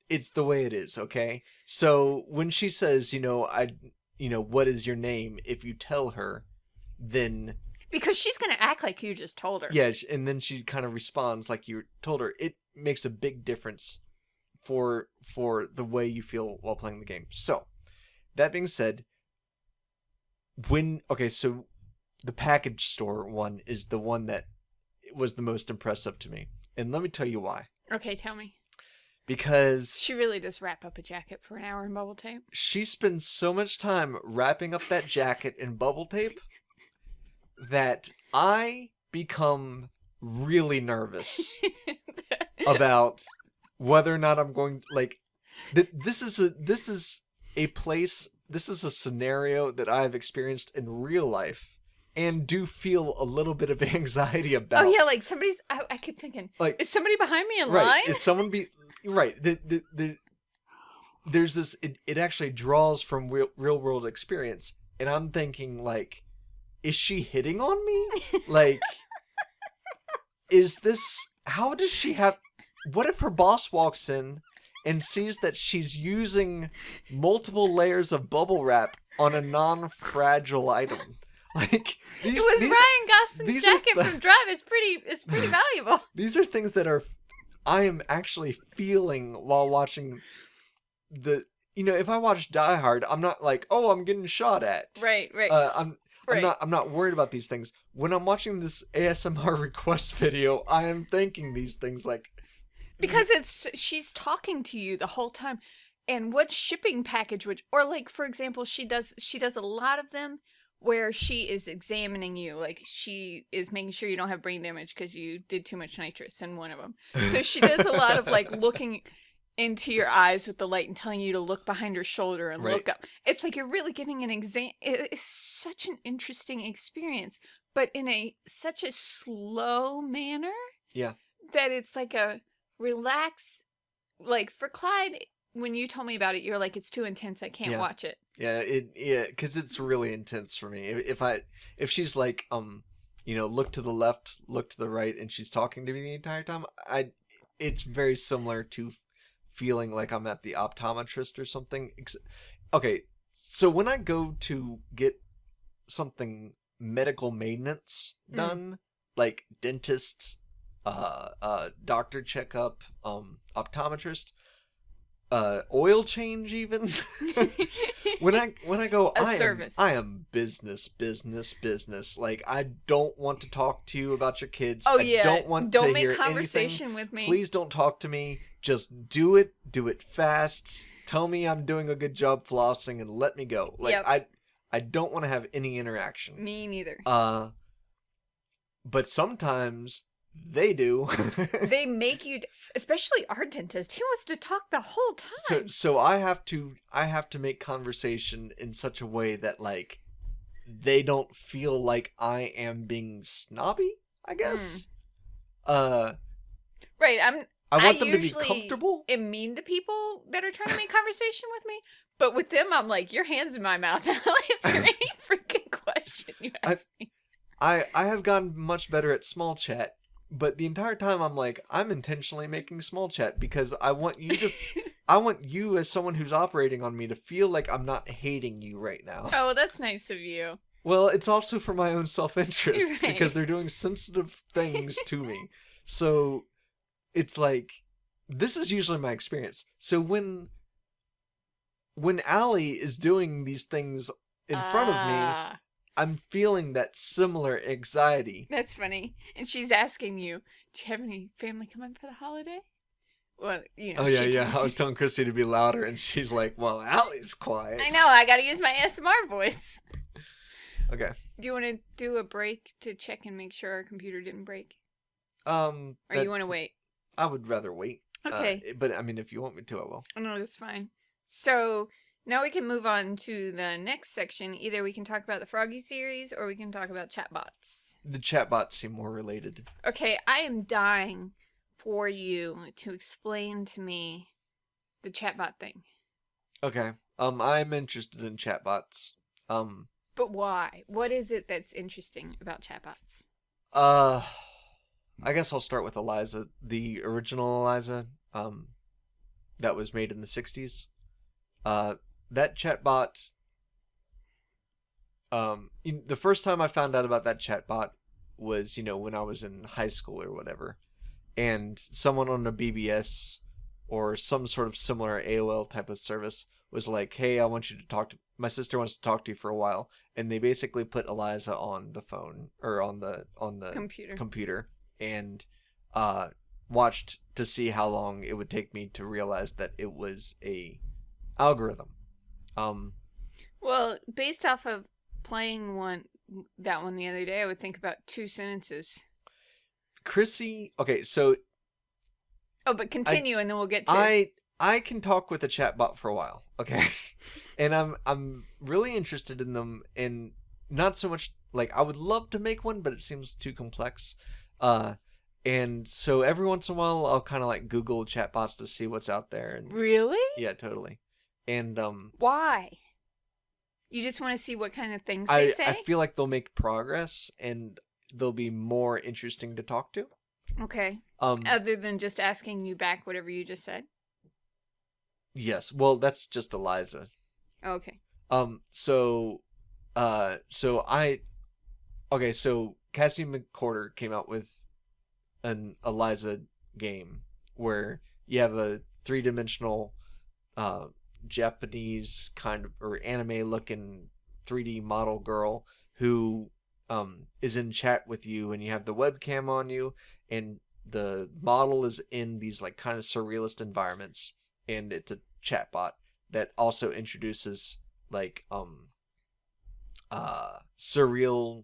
it's the way it is, okay? So when she says, what is your name? If you tell her, then... Because she's going to act like you just told her. Yeah, and then she kind of responds like you told her. It makes a big difference for the way you feel while playing the game. So, that being said, so the package store one is the one that was the most impressive to me. And let me tell you why. Okay, tell me. Because She really does wrap up a jacket for an hour in bubble tape. she spends so much time wrapping up that jacket in bubble tape that I become really nervous about whether or not I'm going, like, this is a place, this is a scenario that I've experienced in real life and do feel a little bit of anxiety about. Oh yeah, like somebody's. I keep thinking, like, is somebody behind me in right, line? is someone right? There's this. It actually draws from real world experience, and I'm thinking, like, is she hitting on me? Like, is this? How does she have? What if her boss walks in and sees that she's using multiple layers of bubble wrap on a non-fragile item? Like, it was Ryan Gosling's jacket from Drive. It's pretty valuable. These are things that I am actually feeling while watching if I watch Die Hard, I'm not like, oh, I'm getting shot at. Right. I'm not worried about these things. When I'm watching this ASMR request video, I am thinking these things, like, because she's talking to you the whole time, and what shipping package or like, for example, she does a lot of them where she is examining you, like she is making sure you don't have brain damage because you did too much nitrous in one of them. So she does a lot of like looking into your eyes with the light and telling you to look behind her shoulder and look up. It's like you're really getting an exam. It's such an interesting experience, but in such a slow manner. Yeah. That it's like a relax. Like for Clyde, when you told me about it, you're like, it's too intense. I can't watch it. Yeah, because it's really intense for me. If she's like, look to the left, look to the right, and she's talking to me the entire time, it's very similar to feeling like I'm at the optometrist or something. Okay, so when I go to get something medical maintenance done, like dentist, doctor checkup, optometrist, oil change even. when I go, I am business. Like, I don't want to talk to you about your kids. Oh, I don't want to make hear conversation anything. with me. Please don't talk to me. Just do it fast. Tell me I'm doing a good job flossing and let me go. Like, I don't want to have any interaction. Me neither. But sometimes they do. They make you, especially our dentist. He wants to talk the whole time. So I have to make conversation in such a way that, like, they don't feel like I am being snobby, I guess. Right. I want them to be comfortable. I'm mean to people that are trying to make conversation with me, but with them, I'm like, your hand's in my mouth. I'll answer any freaking question you ask me. I have gotten much better at small chat. But the entire time I'm like, I'm intentionally making small chat because I want you as someone who's operating on me to feel like I'm not hating you right now. Oh, that's nice of you. Well, it's also for my own self-interest Right. because they're doing sensitive things to me. So it's like, this is usually my experience. So when Allie is doing these things in front of me, I'm feeling that similar anxiety. That's funny. And she's asking you, do you have any family coming for the holiday? Well, Oh, yeah. I was telling Christy to be louder, and she's like, well, Allie's quiet. I know. I got to use my ASMR voice. Okay. Do you want to do a break to check and make sure our computer didn't break? Or you want to wait? I would rather wait. Okay. But, I mean, if you want me to, I will. No, that's fine. So... now we can move on to the next section. Either we can talk about the Froggy series or we can talk about chatbots. The chatbots seem more related. Okay, I am dying for you to explain to me the chatbot thing. Okay. I'm interested in chatbots. But why? What is it that's interesting about chatbots? I guess I'll start with Eliza, the original Eliza, that was made in the 60s. That chatbot, the first time I found out about that chatbot was, when I was in high school or whatever, and someone on a BBS or some sort of similar AOL type of service was like, hey, my sister wants to talk to you for a while, and they basically put Eliza on the phone or on the Computer. and watched to see how long it would take me to realize that it was a algorithm. Well, based off of playing that one the other day, I would think about 2 sentences. Chrissy, okay, so Oh, but continue and then we'll get to I can talk with a chatbot for a while, okay? And I'm really interested in them, and not so much like I would love to make one, but it seems too complex. And so every once in a while I'll kind of like Google chatbots to see what's out there, and Really? yeah, totally. And Why? You just want to see what kind of things they say? I feel like they'll make progress and they'll be more interesting to talk to. Okay. Other than just asking you back whatever you just said? Yes. Well, that's just Eliza. Okay. So Cassie McCorder came out with an Eliza game where you have a 3-dimensional Japanese kind of or anime looking 3D model girl who is in chat with you, and you have the webcam on you, and the model is in these like kind of surrealist environments, and it's a chatbot that also introduces like surreal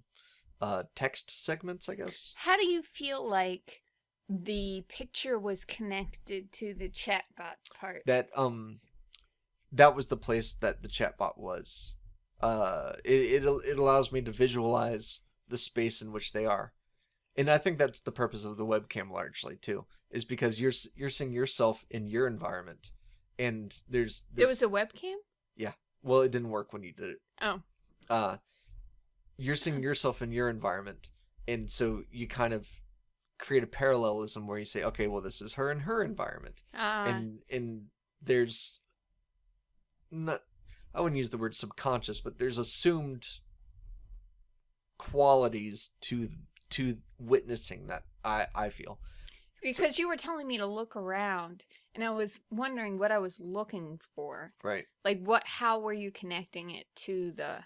text segments, I guess. How do you feel like the picture was connected to the chatbot part? That was the place that the chatbot was. It allows me to visualize the space in which they are, and I think that's the purpose of the webcam largely too, is because you're seeing yourself in your environment, and there's this... There was a webcam? Yeah. Well, it didn't work when you did it. Oh. You're seeing yourself in your environment, and so you kind of create a parallelism where you say, okay, well, this is her in her environment, and there's not, I wouldn't use the word subconscious, but there's assumed qualities to witnessing that, I feel. Because you were telling me to look around, and I was wondering what I was looking for. Right. Like, how were you connecting it to the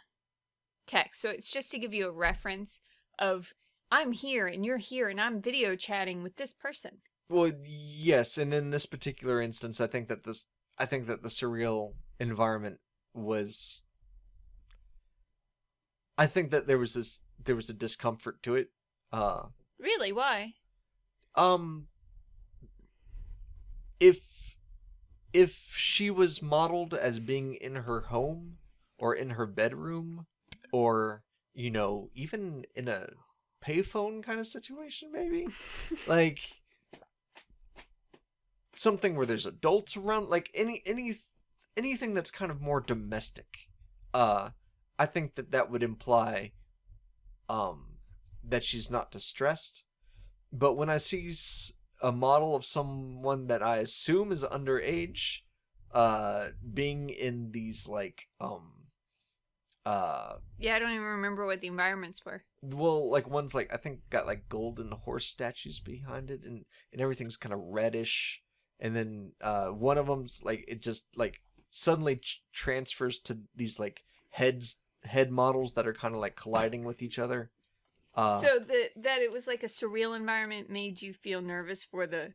text? So it's just to give you a reference of, I'm here, and you're here, and I'm video chatting with this person. Well, yes, and in this particular instance, I think that the surreal environment was... I think that there was a discomfort to it. Really? Why? If she was modeled as being in her home or in her bedroom or, you know, even in a payphone kind of situation, maybe like something where there's adults around, like anything that's kind of more domestic, I think that would imply that she's not distressed. But when I see a model of someone that I assume is underage, being in these like yeah, I don't even remember what the environments were. Well, like one's like, I think got like golden horse statues behind it, and everything's kind of reddish, and then one of them's like, it just like suddenly transfers to these like head models that are kind of like colliding with each other. So that it was like a surreal environment made you feel nervous for the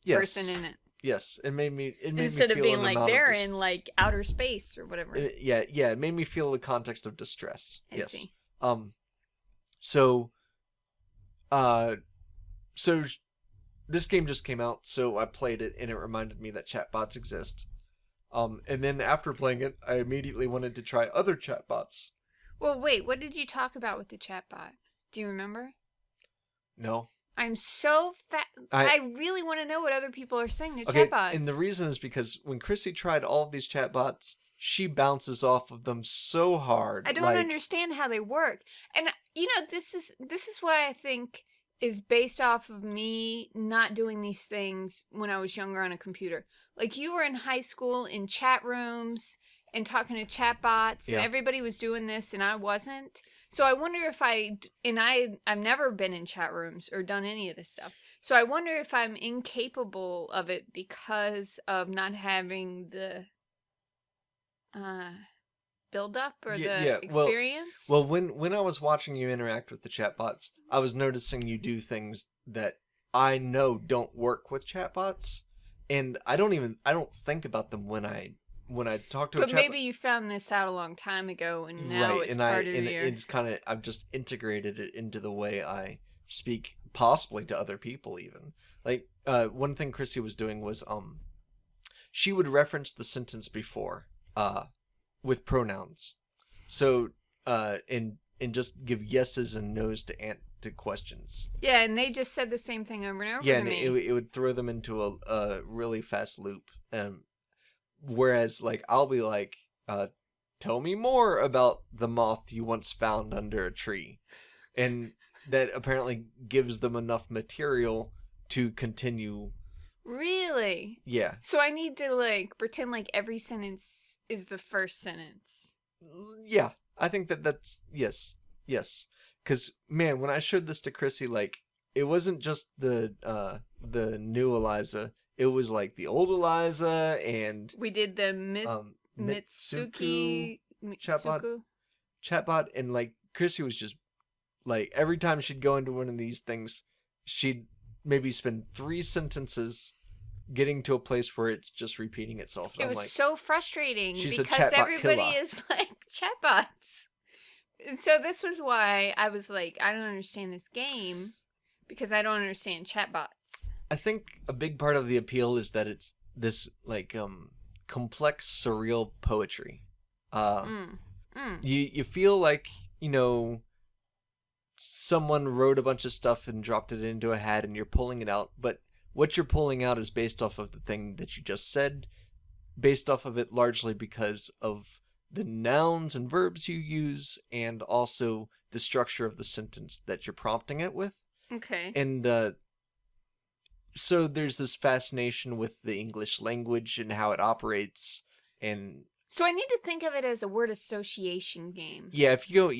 person in it. Yes, it made me instead feel of being like they're in like outer space or whatever. It made me feel the context of distress. I see. So this game just came out, so I played it, and it reminded me that chatbots exist. And then after playing it, I immediately wanted to try other chatbots. Well, wait, what did you talk about with the chatbot? Do you remember? No. I'm so I really want to know what other people are saying to chatbots. And the reason is because when Chrissy tried all of these chatbots, she bounces off of them so hard. I don't understand how they work. And you know, this is why I think is based off of me not doing these things when I was younger on a computer. Like, you were in high school in chat rooms and talking to chatbots, and everybody was doing this and I wasn't. So I wonder if I've never been in chat rooms or done any of this stuff. So I wonder if I'm incapable of it because of not having the build-up or Yeah, the yeah. experience? Well, when I was watching you interact with the chatbots, I was noticing you do things that I know don't work with chatbots, and I don't think about them when I talk to a But chatbot. maybe you found this out a long time ago, and now Right, it's and part of your... it's kind of I've just integrated it into the way I speak, possibly to other people even. Like one thing Chrissy was doing was she would reference the sentence before with pronouns. So and just give yeses and nos to questions. Yeah, and they just said the same thing over and over Yeah, to and me. it would throw them into a really fast loop. Whereas like I'll be like, tell me more about the moth you once found under a tree. And that apparently gives them enough material to continue. Really? Yeah. So I need to like pretend like every sentence is the first sentence. Yeah. I think that's yes. Yes. Cuz man, when I showed this to Chrissy, like it wasn't just the new Eliza, it was like the old Eliza and We did the Mitsuku Mitsuku. chatbot, and like Chrissy was just like every time she'd go into one of these things, she'd maybe spend 3 sentences getting to a place where it's just repeating itself. And It I'm was like, so frustrating she's a because chatbot everybody killer. is like chatbots. And so this was why I was like, I don't understand this game because I don't understand chatbots. I think a big part of the appeal is that it's this like complex surreal poetry. You feel like, you know, someone wrote a bunch of stuff and dropped it into a hat and you're pulling it out, but what you're pulling out is based off of the thing that you just said, based off of it largely because of the nouns and verbs you use and also the structure of the sentence that you're prompting it with. Okay. And so there's this fascination with the English language and how it operates. And so I need to think of it as a word association game. yeah, if you go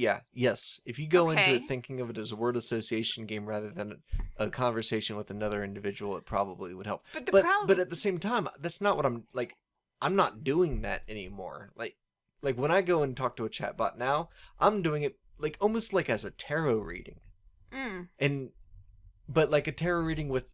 into Okay. it thinking of it as a word association game rather than a conversation with another individual, it probably would help. But the But problem... at the same time, that's not what I'm not doing that anymore. Like when I go and talk to a chatbot now, I'm doing it like almost like as a tarot reading. But like a tarot reading with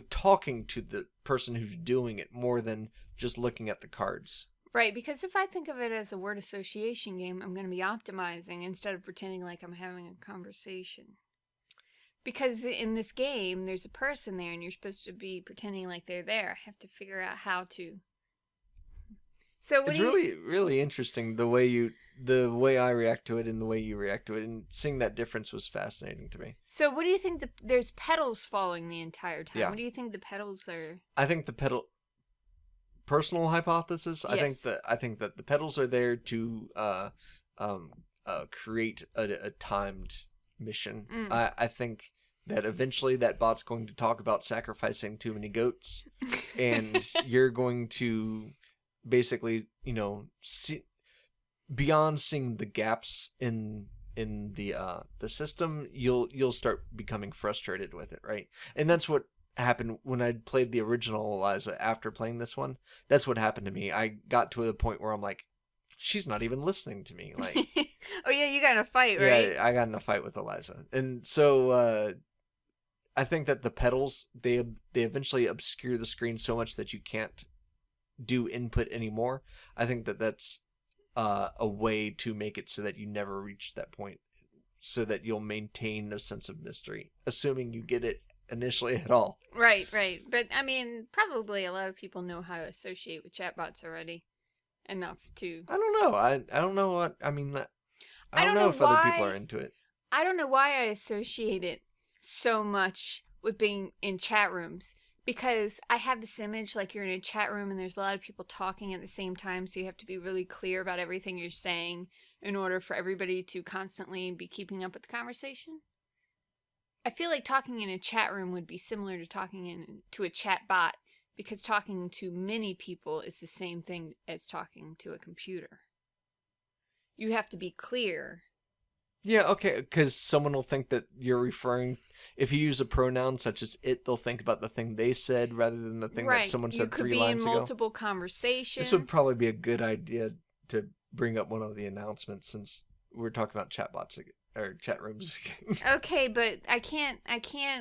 talking to the person who's doing it more than just looking at the cards. Right, because if I think of it as a word association game, I'm going to be optimizing instead of pretending like I'm having a conversation. Because in this game, there's a person there and you're supposed to be pretending like they're there. I have to figure out how to. So it's really, really interesting the way I react to it and the way you react to it, and seeing that difference was fascinating to me. So what do you think there's petals falling the entire time? Yeah. What do you think the petals are? I think the petal personal hypothesis. Yes. I think that the petals are there to create a timed mission. I think that eventually that bot's going to talk about sacrificing too many goats, and you're going to basically, you know, beyond seeing the gaps in the system, you'll start becoming frustrated with it, right? And that's what happened when I played the original Eliza. After playing this one, that's what happened to me. I got to the point where I'm like, she's not even listening to me. Like, oh yeah, you got in a fight, right? Yeah, I got in a fight with Eliza, and so I think that the petals they eventually obscure the screen so much that you can't do input anymore. I think that that's a way to make it so that you never reach that point, so that you'll maintain a sense of mystery, assuming you get it initially at all. Right. But I mean, probably a lot of people know how to associate with chatbots already enough to. I don't know. I don't know what I mean. I don't know if other people are into it. I don't know why I associate it so much with being in chat rooms. Because I have this image like you're in a chat room and there's a lot of people talking at the same time, so you have to be really clear about everything you're saying in order for everybody to constantly be keeping up with the conversation. I feel like talking in a chat room would be similar to talking to a chat bot, because talking to many people is the same thing as talking to a computer. You have to be clear. Yeah, okay, because someone will think that you're referring... If you use a pronoun such as it, they'll think about the thing they said rather than the thing that someone said 3 lines ago. You could be in multiple conversations. This would probably be a good idea to bring up one of the announcements since we're talking about chatbots or chat rooms. Okay, but I can't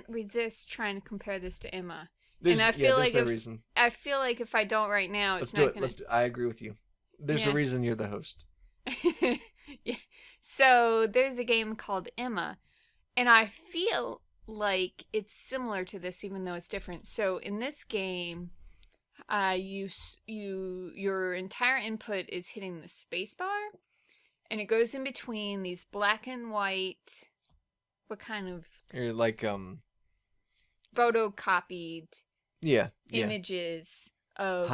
resist trying to compare this to Emma. There's no if reason. I feel like if I don't right now, Let's it's do not it. gonna. I agree with you. There's a reason you're the host. Yeah. So there's a game called Emma, and I feel like it's similar to this, even though it's different. So in this game, your entire input is hitting the space bar, and it goes in between these black and white. What kind of? You're like Photocopied. Yeah. Images of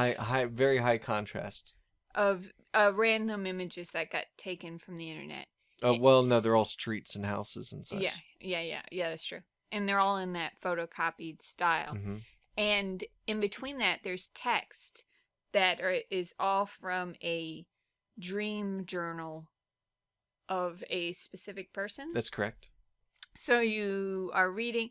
very high contrast of random images that got taken from the internet. Well, no, they're all streets and houses and such. Yeah, that's true. And they're all in that photocopied style. Mm-hmm. And in between that, there's text that is all from a dream journal of a specific person. That's correct. So you are reading,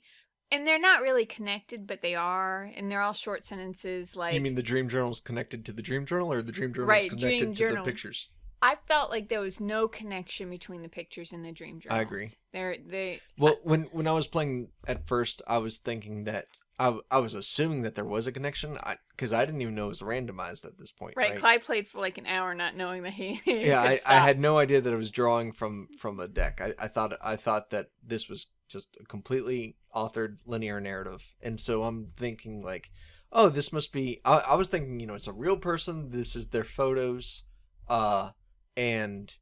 and they're not really connected, but they are, and they're all short sentences. Like, you mean the dream journal is connected to the dream journal, or the dream journal is connected to the pictures? I felt like there was no connection between the pictures and the dream journals. I agree. Well, when I was playing at first, I was thinking that I was assuming that there was a connection, because I didn't even know it was randomized at this point. Right, Clyde played for like an hour, not knowing that he. I had no idea that it was drawing from a deck. I thought that this was just a completely authored linear narrative, and so I'm thinking like, oh, this must be. I was thinking, it's a real person. This is their photos. And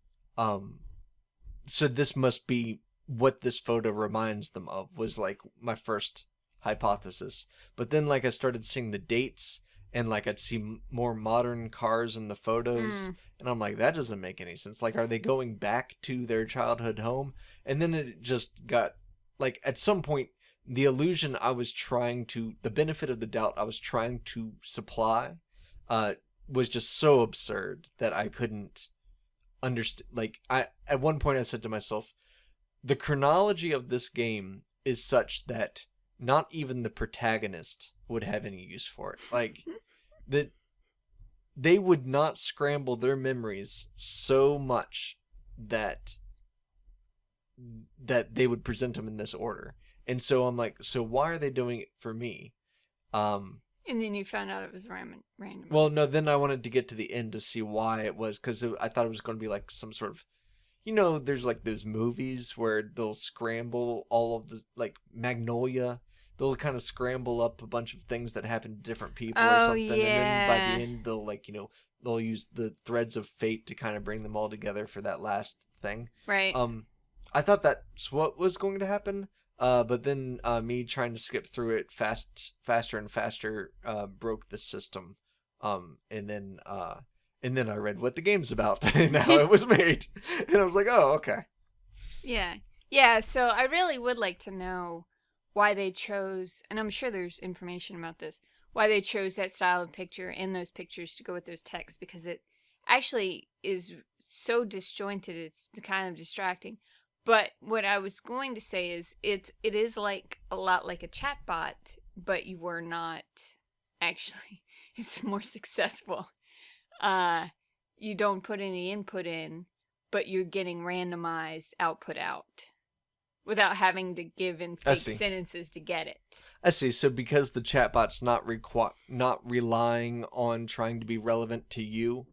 so this must be what this photo reminds them of, was like my first hypothesis. But then like I started seeing the dates, and like I'd see more modern cars in the photos, and I'm like, that doesn't make any sense. Like, are they going back to their childhood home? And then it just got like, at some point, the illusion the benefit of the doubt I was trying to supply was just so absurd that I couldn't understand. Like, at one point I said to myself, the chronology of this game is such that not even the protagonist would have any use for it. Like, that they would not scramble their memories so much that they would present them in this order. And so I'm like, so why are they doing it for me? And then you found out it was random. Well, no, then I wanted to get to the end to see why it was, because I thought it was going to be like some sort of, there's like those movies where they'll scramble all of the, like Magnolia, they'll kind of scramble up a bunch of things that happen to different people or something. Yeah. And then by the end, they'll like, they'll use the threads of fate to kind of bring them all together for that last thing. Right. I thought that's what was going to happen. But then me trying to skip through it faster and faster broke the system. And then I read what the game's about and how it was made, and I was like, oh, okay. Yeah. So I really would like to know why they chose, and I'm sure there's information about this, why they chose that style of picture and those pictures to go with those texts, because it actually is so disjointed. It's kind of distracting. But what I was going to say is it is like a lot like a chatbot, but you were not actually. It's more successful. You don't put any input in, but you're getting randomized output out without having to give in fake sentences to get it. I see. So because the chatbot's not relying on trying to be relevant to you,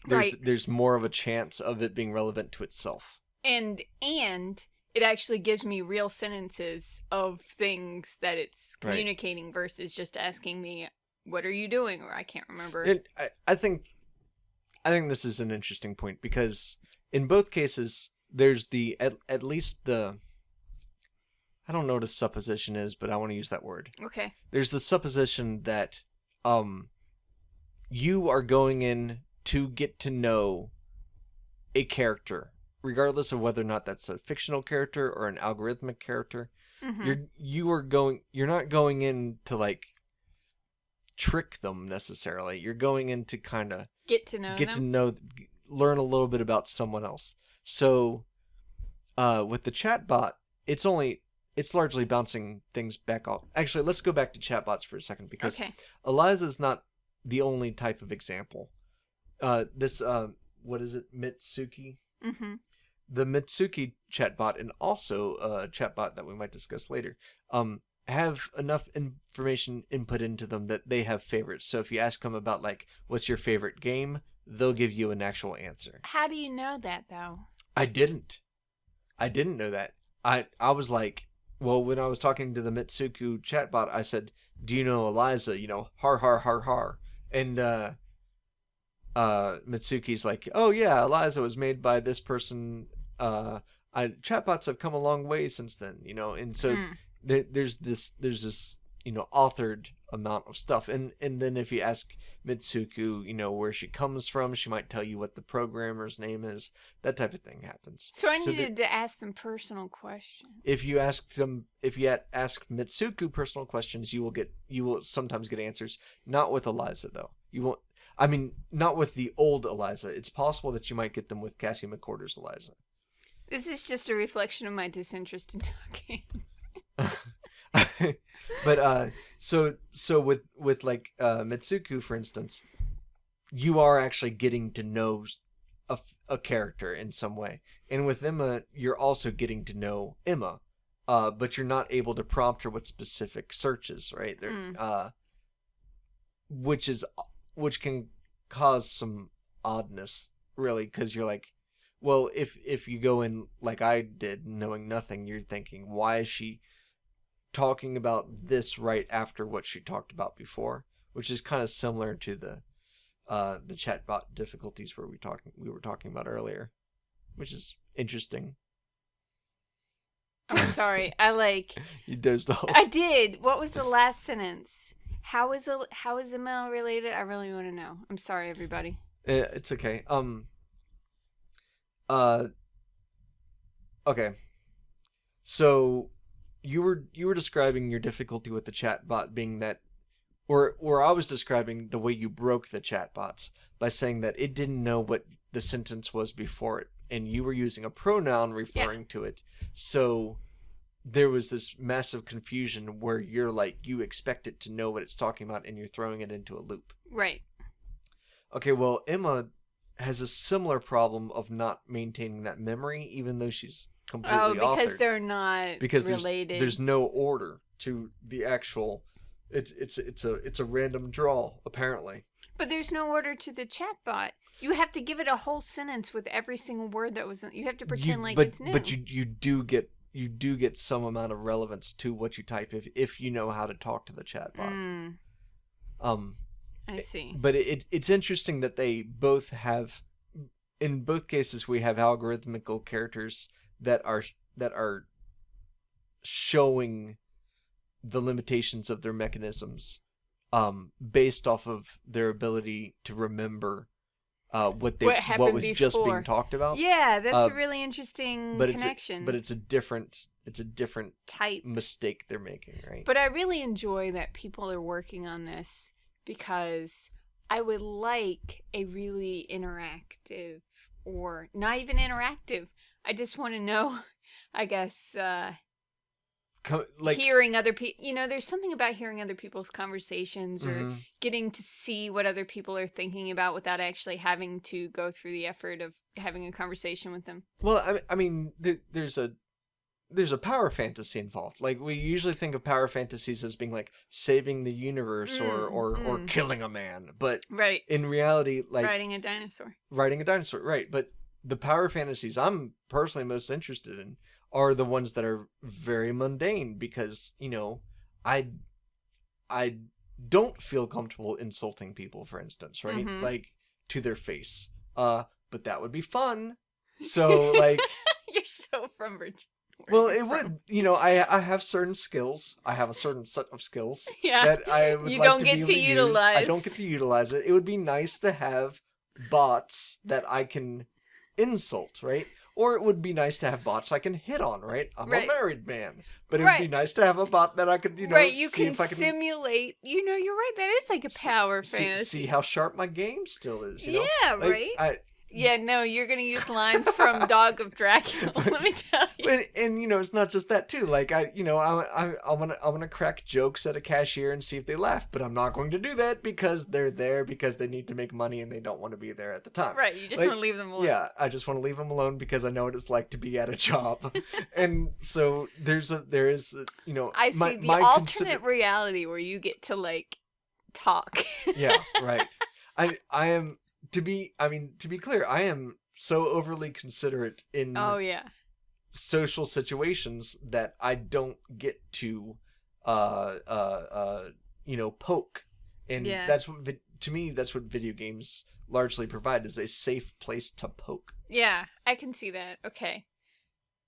there's more of a chance of it being relevant to itself. And it actually gives me real sentences of things that it's communicating versus just asking me, what are you doing? Or I can't remember. I think this is an interesting point, because in both cases, there's at least the, I don't know what a supposition is, but I want to use that word. Okay. There's the supposition that you are going in to get to know a character, regardless of whether or not that's a fictional character or an algorithmic character. Mm-hmm. You're not going in to like trick them necessarily. You're going in to kind of learn a little bit about someone else. So with the chatbot, it's largely bouncing things back off. Actually, let's go back to chatbots for a second, because Eliza's not the only type of example. what is it, Mitsuki? Mm-hmm. The Mitsuki chatbot, and also a chatbot that we might discuss later, have enough information input into them that they have favorites. So if you ask them about, like, what's your favorite game, they'll give you an actual answer. How do you know that, though? I didn't know that. I was like, well, when I was talking to the Mitsuki chatbot, I said, do you know Eliza? You know, har har har har. And Mitsuki's like, oh yeah, Eliza was made by this person. Chatbots have come a long way since then, you know, and so there's this you know, authored amount of stuff, and then if you ask Mitsuki, you know, where she comes from, she might tell you what the programmer's name is. That type of thing happens. So I needed to ask them personal questions. If you ask Mitsuki personal questions, you will sometimes get answers. Not with Eliza, though. You won't. I mean, not with the old Eliza. It's possible that you might get them with Cassie McCorder's Eliza. This is just a reflection of my disinterest in talking. But so with like Mitsuki, for instance, you are actually getting to know a character in some way, and with Emma, you're also getting to know Emma, but you're not able to prompt her with specific searches, right? Which can cause some oddness, really, because you're like, well, if you go in like I did, knowing nothing, you're thinking, why is she talking about this right after what she talked about before? Which is kind of similar to the chatbot difficulties we were talking about earlier, which is interesting. I'm sorry. You dozed off. I did. What was the last sentence? How is Emma related? I really want to know. I'm sorry, everybody. It's okay. Okay. So you were describing your difficulty with the chatbot being that, or I was describing the way you broke the chatbots by saying that it didn't know what the sentence was before it, and you were using a pronoun referring to it. So there was this massive confusion where you're like, you expect it to know what it's talking about, and you're throwing it into a loop. Right. Okay, well, Emma has a similar problem of not maintaining that memory, even though she's completely because authored. they're not related. There's no order to the actual. It's a random draw, apparently. But there's no order to the chatbot. You have to give it a whole sentence with every single word that was. You have to pretend it's new. But you do get some amount of relevance to what you type if you know how to talk to the chatbot. I see. But it's interesting that they both have, in both cases, we have algorithmical characters that are showing the limitations of their mechanisms, based off of their ability to remember what was before. just being talked about. Yeah, that's a really interesting connection. But it's a different type mistake they're making, right? But I really enjoy that people are working on this, because I would like a really interactive, or not even interactive. I just want to know, I guess, hearing other people. You know, there's something about hearing other people's conversations, or getting to see what other people are thinking about without actually having to go through the effort of having a conversation with them. Well, I mean, there's a power fantasy involved. Like, we usually think of power fantasies as being like saving the universe or killing a man, but right. In reality, like riding a dinosaur, right? But the power fantasies I'm personally most interested in are the ones that are very mundane, because, you know, I don't feel comfortable insulting people, for instance, right? Like, to their face. But that would be fun. So, like, you're so from Virginia. Well, it would, you know, I have certain skills. I have a certain set of skills that I would like to be able to utilize. I don't get to utilize it. It would be nice to have bots that I can insult, right? Or it would be nice to have bots I can hit on, right? I'm a married man. But it would be nice to have a bot that I could, you know, you see can simulate. You know, you're right. That is like a power fantasy. See how sharp my game still is. You know? Like, right? Yeah, no, you're gonna use lines from Dog of Dracula. Let me tell you. And you know, it's not just that too. Like I want to crack jokes at a cashier and see if they laugh, but I'm not going to do that because they're there because they need to make money and they don't want to be there at the time. Right, you just Like, want to leave them alone. Yeah, I just want to leave them alone because I know what it's like to be at a job. And so there is you know, I see the alternate reality where you get to like talk. Yeah, right. I am to be clear, I am so overly considerate in Oh yeah. social situations that I don't get to you know, poke. And Yeah. that's what to me that's what video games largely provide, is a safe place to poke. Yeah, I can see that. Okay.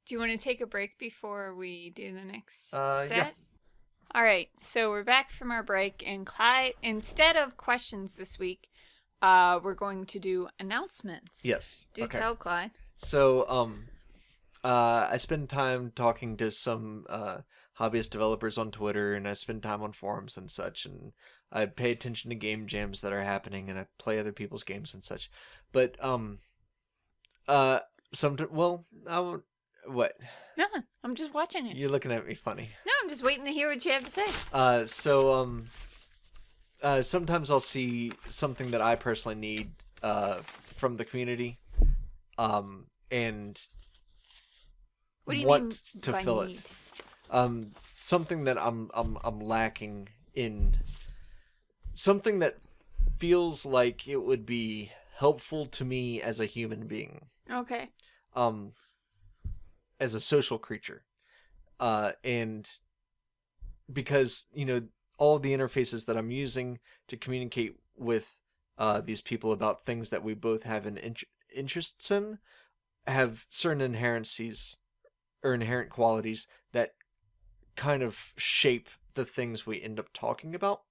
Do you want to take a break before we do the next set? Yeah. All right, so we're back from our break, and Clyde, instead of questions this week, we're going to do announcements. Yes. Do okay. tell, Clyde. So, I spend time talking to some hobbyist developers on Twitter, and I spend time on forums and such, and I pay attention to game jams that are happening, and I play other people's games and such. But what? No, I'm just watching it. You're looking at me funny. No, I'm just waiting to hear what you have to say. Sometimes I'll see something that I personally need from the community, and What do you want mean to by fill need? it. Something that I'm lacking in, something that feels like it would be helpful to me as a human being. Okay. As a social creature, and because, you know, all the interfaces that I'm using to communicate with these people about things that we both have an interests in have certain inherencies or inherent qualities that kind of shape the things we end up talking about.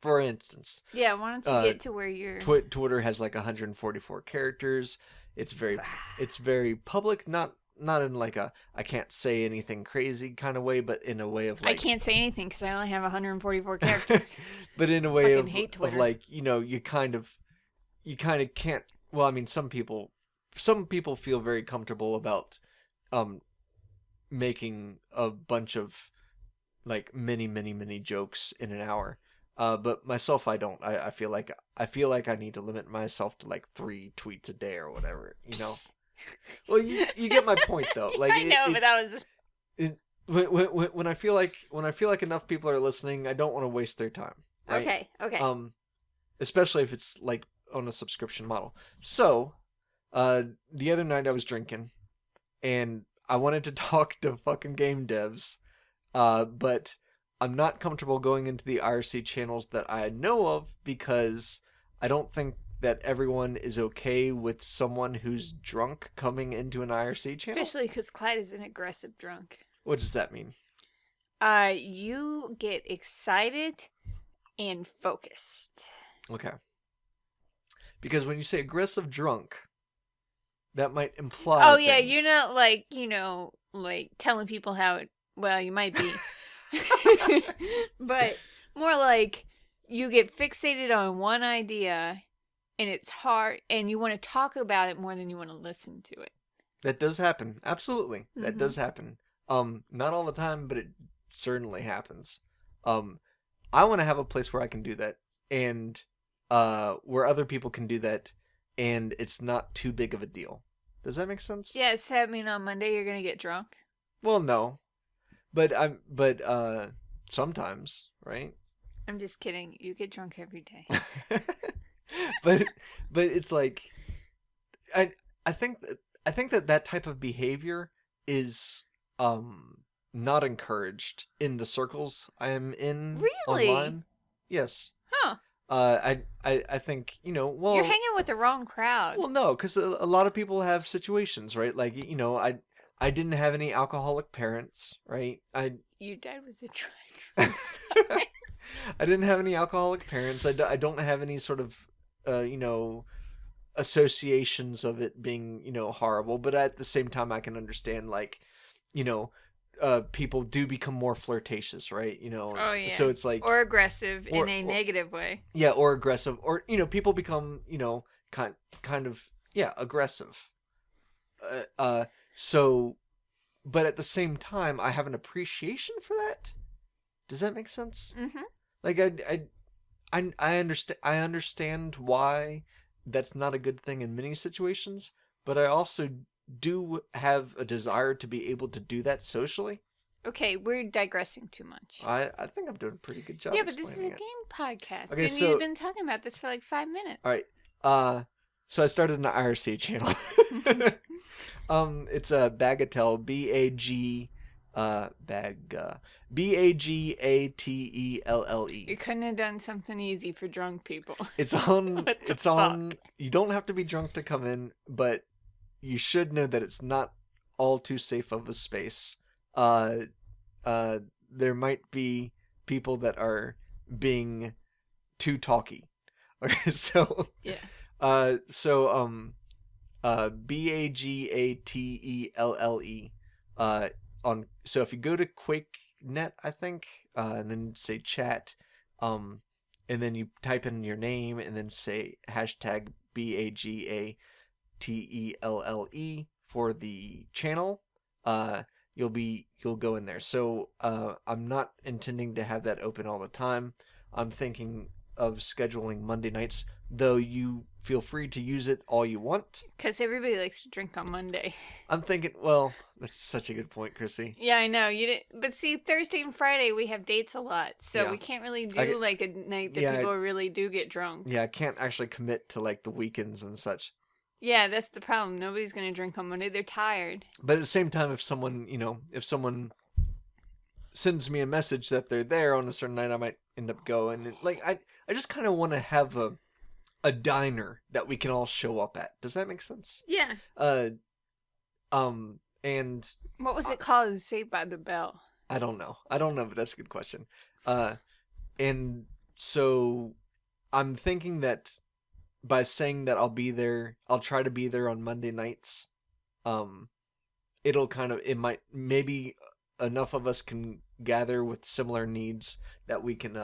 For instance, Yeah, why don't you get to where you're... Twitter has like 144 characters. It's very public, not in like a I can't say anything crazy kind of way, but in a way of like... I can't say anything because I only have 144 characters. But in a way hate of Twitter. like, you know, you kind of can't... Well, I mean, some people feel very comfortable about making a bunch of like many jokes in an hour. But myself, I don't. I feel like I need to limit myself to like 3 tweets a day or whatever, you know. Well, you get my point though. Like I know, but that was... when I feel like enough people are listening, I don't want to waste their time. Right? Okay. Especially if it's like on a subscription model. So, the other night I was drinking, and I wanted to talk to fucking game devs, but I'm not comfortable going into the IRC channels that I know of because I don't think that everyone is okay with someone who's drunk coming into an IRC channel. Especially because Clyde is an aggressive drunk. What does that mean? You get excited and focused. Okay. Because when you say aggressive drunk, that might imply Oh, yeah, things. you're not like, you know, like telling people how it... Well, you might be. But more like you get fixated on one idea and it's hard and you want to talk about it more than you want to listen to it. That does happen. Absolutely. That does happen. Not all the time, but it certainly happens. I want to have a place where I can do that, and where other people can do that, and it's not too big of a deal. Does that make sense? Yeah, does that mean on Monday you're gonna get drunk? Well, no. But sometimes, right? I'm just kidding. You get drunk every day. but it's like I think that type of behavior is not encouraged in the circles I am in. Really? Online. Yes. Huh. I think, you know, well, you're hanging with the wrong crowd. Well, no, because a lot of people have situations, right? Like, you know, I didn't have any alcoholic parents, right? Your dad was a drunk. Sorry. I didn't have any alcoholic parents. I don't have any sort of, you know, associations of it being, you know, horrible. But at the same time, I can understand, like, you know, people do become more flirtatious, right? You know, oh, yeah. So it's like, or aggressive in a negative way. Yeah, or aggressive, or, you know, people become, you know, kind of Yeah, aggressive. So, but at the same time, I have an appreciation for that. Does that make sense? Mm-hmm. Like I understand why that's not a good thing in many situations, but I also do have a desire to be able to do that socially. Okay, we're digressing too much. I think I'm doing a pretty good job Yeah, but this is a explaining it. game podcast, Okay, and so you've been talking about this for like 5 minutes. all right. So I started an IRC channel. It's a Bagatelle, BAGATELLE. You couldn't have done something easy for drunk people. It's on. What the It's fuck? on. You don't have to be drunk to come in, but you should know that it's not all too safe of a space. There might be people that are being too talky. Okay, so Yeah. BAGATELLE. So if you go to QuakeNet, I think, and then say chat, and then you type in your name and then say hashtag BAGATELLE for the channel, you'll go in there. So I'm not intending to have that open all the time. I'm thinking of scheduling Monday nights, though you feel free to use it all you want. Because everybody likes to drink on Monday. I'm thinking, well, that's such a good point, Chrissy. Yeah, I know. You didn't, but see, Thursday and Friday we have dates a lot, so Yeah. we can't really I do get- like a night that Yeah, people really do get drunk. Yeah, I can't actually commit to like the weekends and such. Yeah, that's the problem. Nobody's gonna drink on Monday. They're tired. But at the same time, if someone sends me a message that they're there on a certain night, I might end up going. And like, I just kind of want to have a diner that we can all show up at. Does that make sense? Yeah. And What was it called? Saved by the Bell. I don't know, but that's a good question. And so I'm thinking that by saying that I'll be there, I'll try to be there on Monday nights. It might, maybe enough of us can gather with similar needs that we can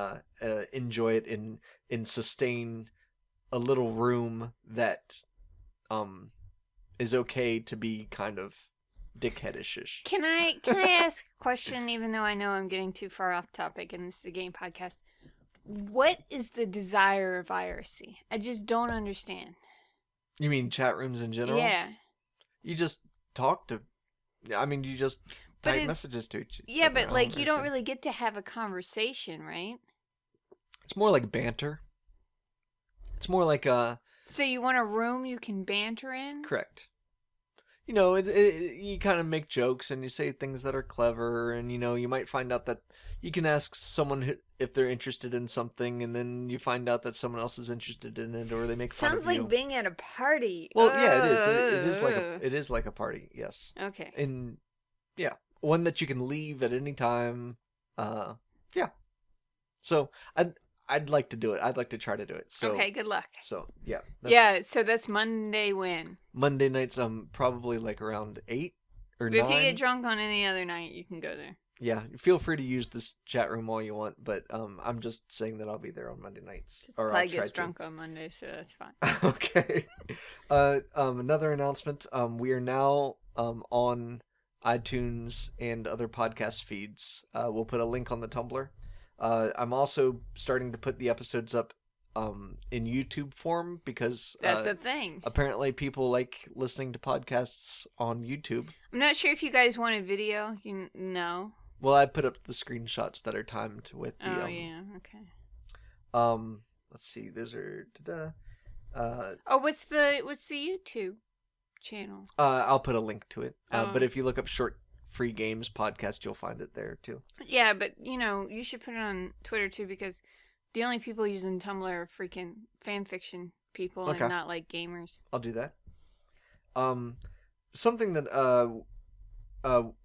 enjoy it and sustain a little room that is okay to be kind of dickheadish. Can I ask a question, even though I know I'm getting too far off topic and this is a game podcast? What is the desire of IRC? I just don't understand. You mean chat rooms in general? Yeah. You just talk to. I mean, you just But type it's- messages to each. Yeah, other. but I like you don't understand. really get to have a conversation, right? It's more like banter. It's more like So you want a room you can banter in? correct. You kind of make jokes and you say things that are clever, and you might find out that you can ask someone if they're interested in something, and then you find out that someone else is interested in it, or they make fun Sounds of like you. being at a party. Well, yeah, it is. It is like a party. Yes, Okay. and yeah, one that you can leave at any time. Yeah. So I'd like to do it. I'd like to try to do it. So Okay, good luck. So yeah. Yeah, so that's Monday when. Monday nights, probably like around 8 or But 9. if you get drunk on any other night, you can go there. Yeah, feel free to use this chat room all you want, but I'm just saying that I'll be there on Monday nights, Just or I'll probably try gets to. drunk on Monday, so that's fine. Okay. Another announcement. We are now on iTunes and other podcast feeds. We'll put a link on the Tumblr. I'm also starting to put the episodes up in YouTube form because That's a thing. apparently people like listening to podcasts on YouTube. I'm not sure if you guys wanted video. You know. Well, I put up the screenshots that are timed with the Oh yeah. Okay. let's see, those are Oh, what's the YouTube channel? I'll put a link to it. Oh. But if you look up Short Free Games Podcast, you'll find it there too. Yeah, but you should put it on Twitter too, because the only people using Tumblr are freaking fan fiction people Okay. and not like gamers. I'll do that. Something that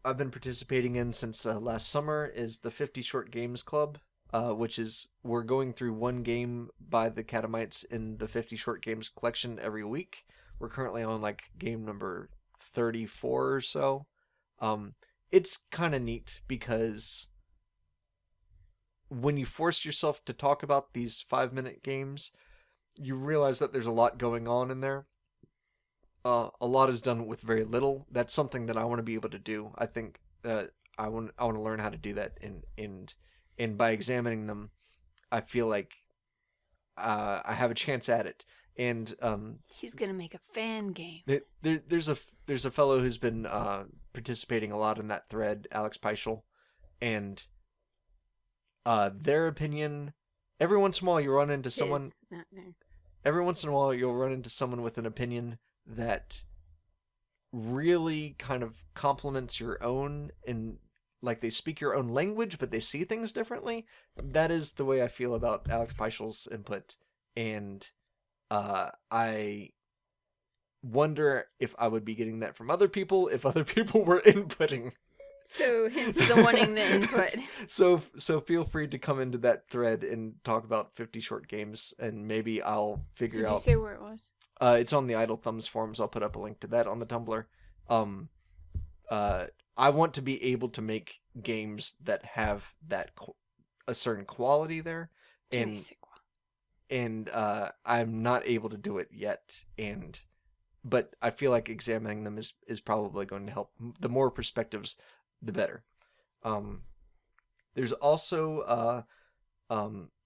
I've been participating in since last summer is the 50 Short Games Club, which is we're going through one game by the Catamites in the 50 Short Games collection every week. We're currently on like game number 34 or so. It's kind of neat because when you force yourself to talk about these 5-minute games, you realize that there's a lot going on in there. a lot is done with very little. That's something that I want to be able to do. I think I want to learn how to do that, and by examining them, I feel like I have a chance at it. And He's gonna make a fan game. there's a fellow who's been participating a lot in that thread, Alex Peichel, and their opinion. Every once in a while, you run into someone. Not there. Every once in a while, you'll run into someone with an opinion that really kind of complements your own, and like they speak your own language, but they see things differently. That is the way I feel about Alex Peichel's input, and I wonder if I would be getting that from other people if other people were inputting. So hence the wanting the input. So feel free to come into that thread and talk about 50 Short Games, and maybe I'll figure out. Did you say where it was? It's on the Idle Thumbs forums. I'll put up a link to that on the Tumblr. I want to be able to make games that have a certain quality there, and I'm not able to do it yet. But I feel like examining them is probably going to help. The more perspectives, the better. There's also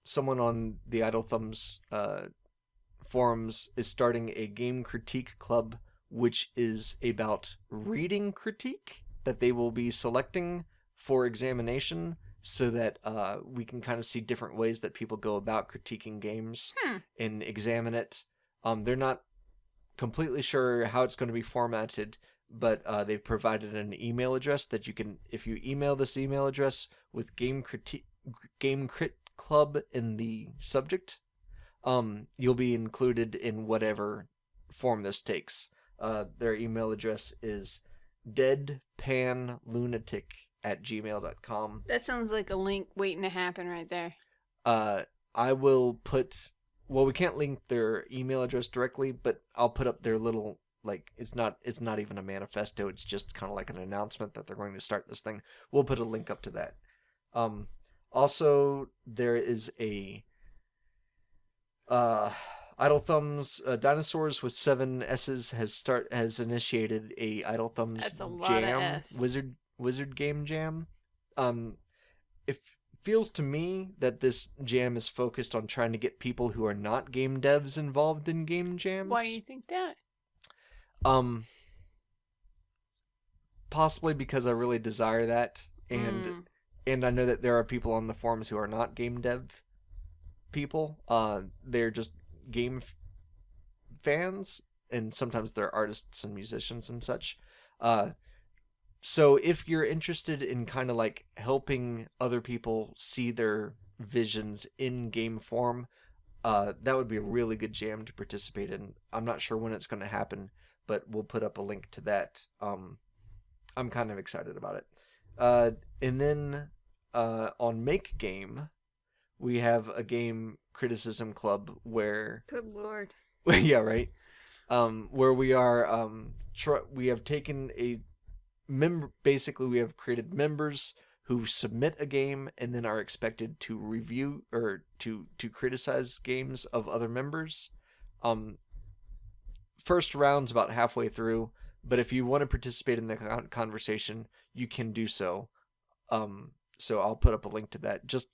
someone on the Idle Thumbs forums is starting a game critique club, which is about reading critique that they will be selecting for examination, so that we can kind of see different ways that people go about critiquing games and examine it. They're not completely sure how it's going to be formatted, but they've provided an email address that you can, if you email this email address with Game Crit Club in the subject, you'll be included in whatever form this takes. Their email address is deadpanlunatic@gmail.com. That sounds like a link waiting to happen right there. I will put, well, we can't link their email address directly, but I'll put up their little, like, it's not even a manifesto, it's just kind of like an announcement that they're going to start this thing. We'll put a link up to that. Also, there is a Idle Thumbs Dinosaurs with 7 S's has initiated a Idle Thumbs That's a lot jam, of S. wizard game jam. It feels to me that this jam is focused on trying to get people who are not game devs involved in game jams. Why do you think that? Possibly because I really desire that, and I know that there are people on the forums who are not game dev people. They're just game fans, and sometimes they're artists and musicians and such. So if you're interested in kind of like helping other people see their visions in game form, that would be a really good jam to participate in. I'm not sure when it's going to happen, but we'll put up a link to that. I'm kind of excited about it. And then on Make Game, we have a game criticism club where... Good lord. Yeah, right. Where we are, we have taken a basically we have created members who submit a game and then are expected to review or to criticize games of other members. First round's about halfway through, but if you want to participate in the conversation, you can do so. So I'll put up a link to that. Just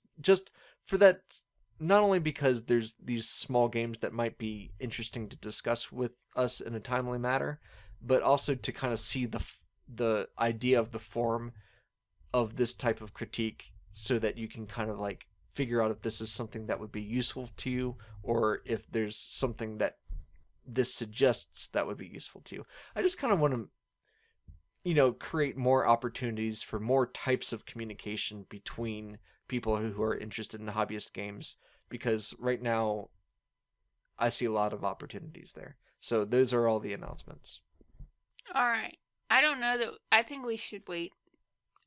for that, not only because there's these small games that might be interesting to discuss with us in a timely manner, but also to kind of see the idea of the form of this type of critique, so that you can kind of like figure out if this is something that would be useful to you, or if there's something that this suggests that would be useful to you. I just kind of want to, create more opportunities for more types of communication between people who are interested in hobbyist games, because right now I see a lot of opportunities there. So those are all the announcements. All right. I don't know that. I think we should wait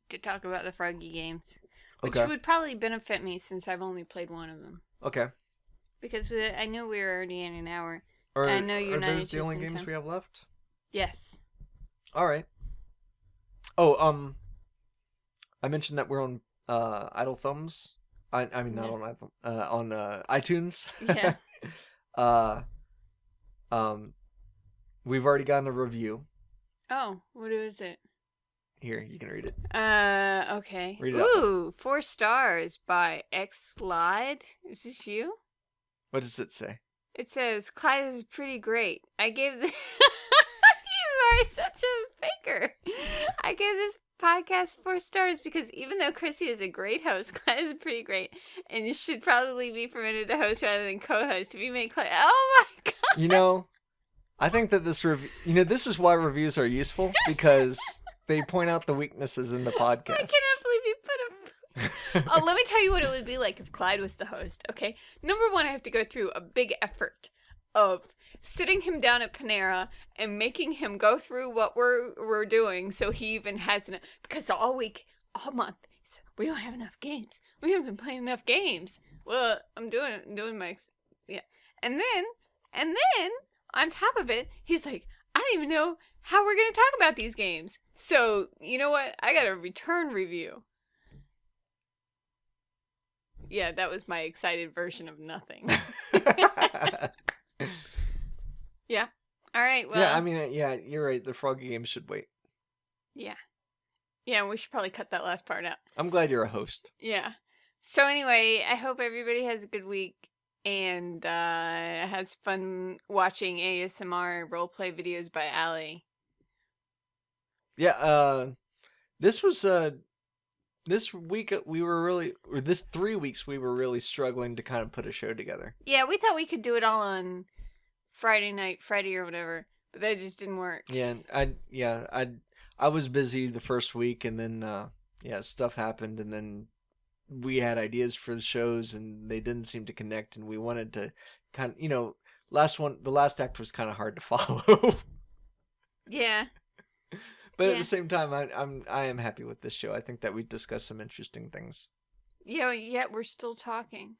to talk about the Froggy games, which would probably benefit me since I've only played one of them. Okay. Because I knew we were already in an hour. I know you're not those the only interested in games time. we have left? Yes. All right. Oh, I mentioned that we're on Idle Thumbs. I mean, not on iTunes. Yeah. we've already gotten a review. Oh, what is it? Here, you can read it. Okay. Read it out. Ooh, 4 stars by X Clyde. Is this you? What does it say? It says, Clyde is pretty great. I gave the... You are such a faker. I gave this podcast 4 stars because even though Chrissy is a great host, Clyde is pretty great and should probably be permitted to host rather than co-host. If you make Clyde... Oh my god! You know, I think that this review... You know, this is why reviews are useful, because they point out the weaknesses in the podcast. I cannot believe you put a... Oh, let me tell you what it would be like if Clyde was the host, okay? Number one, I have to go through a big effort of sitting him down at Panera and making him go through what we're doing so he even has enough. Because all week, all month, he said, we don't have enough games. We haven't been playing enough games. Well, I'm doing my... Yeah. And then, on top of it, he's like, I don't even know how we're going to talk about these games. So, you know what? I got a return review. Yeah, that was my excited version of nothing. Yeah. All right. Well. Yeah, I mean, yeah, you're right. The Froggy Games should wait. Yeah. Yeah, we should probably cut that last part out. I'm glad you're a host. Yeah. So anyway, I hope everybody has a good week and has fun watching ASMR roleplay videos by Allie. Yeah. This was this week we were really, or this 3 weeks we were really struggling to kind of put a show together. Yeah, we thought we could do it all on Friday or whatever, but that just didn't work. Yeah, I was busy the first week, and then stuff happened, and then we had ideas for the shows, and they didn't seem to connect, and we wanted to kind of, the last act was kind of hard to follow. Yeah. But at the same time, I am happy with this show. I think that we discussed some interesting things. Yeah, yet we're still talking.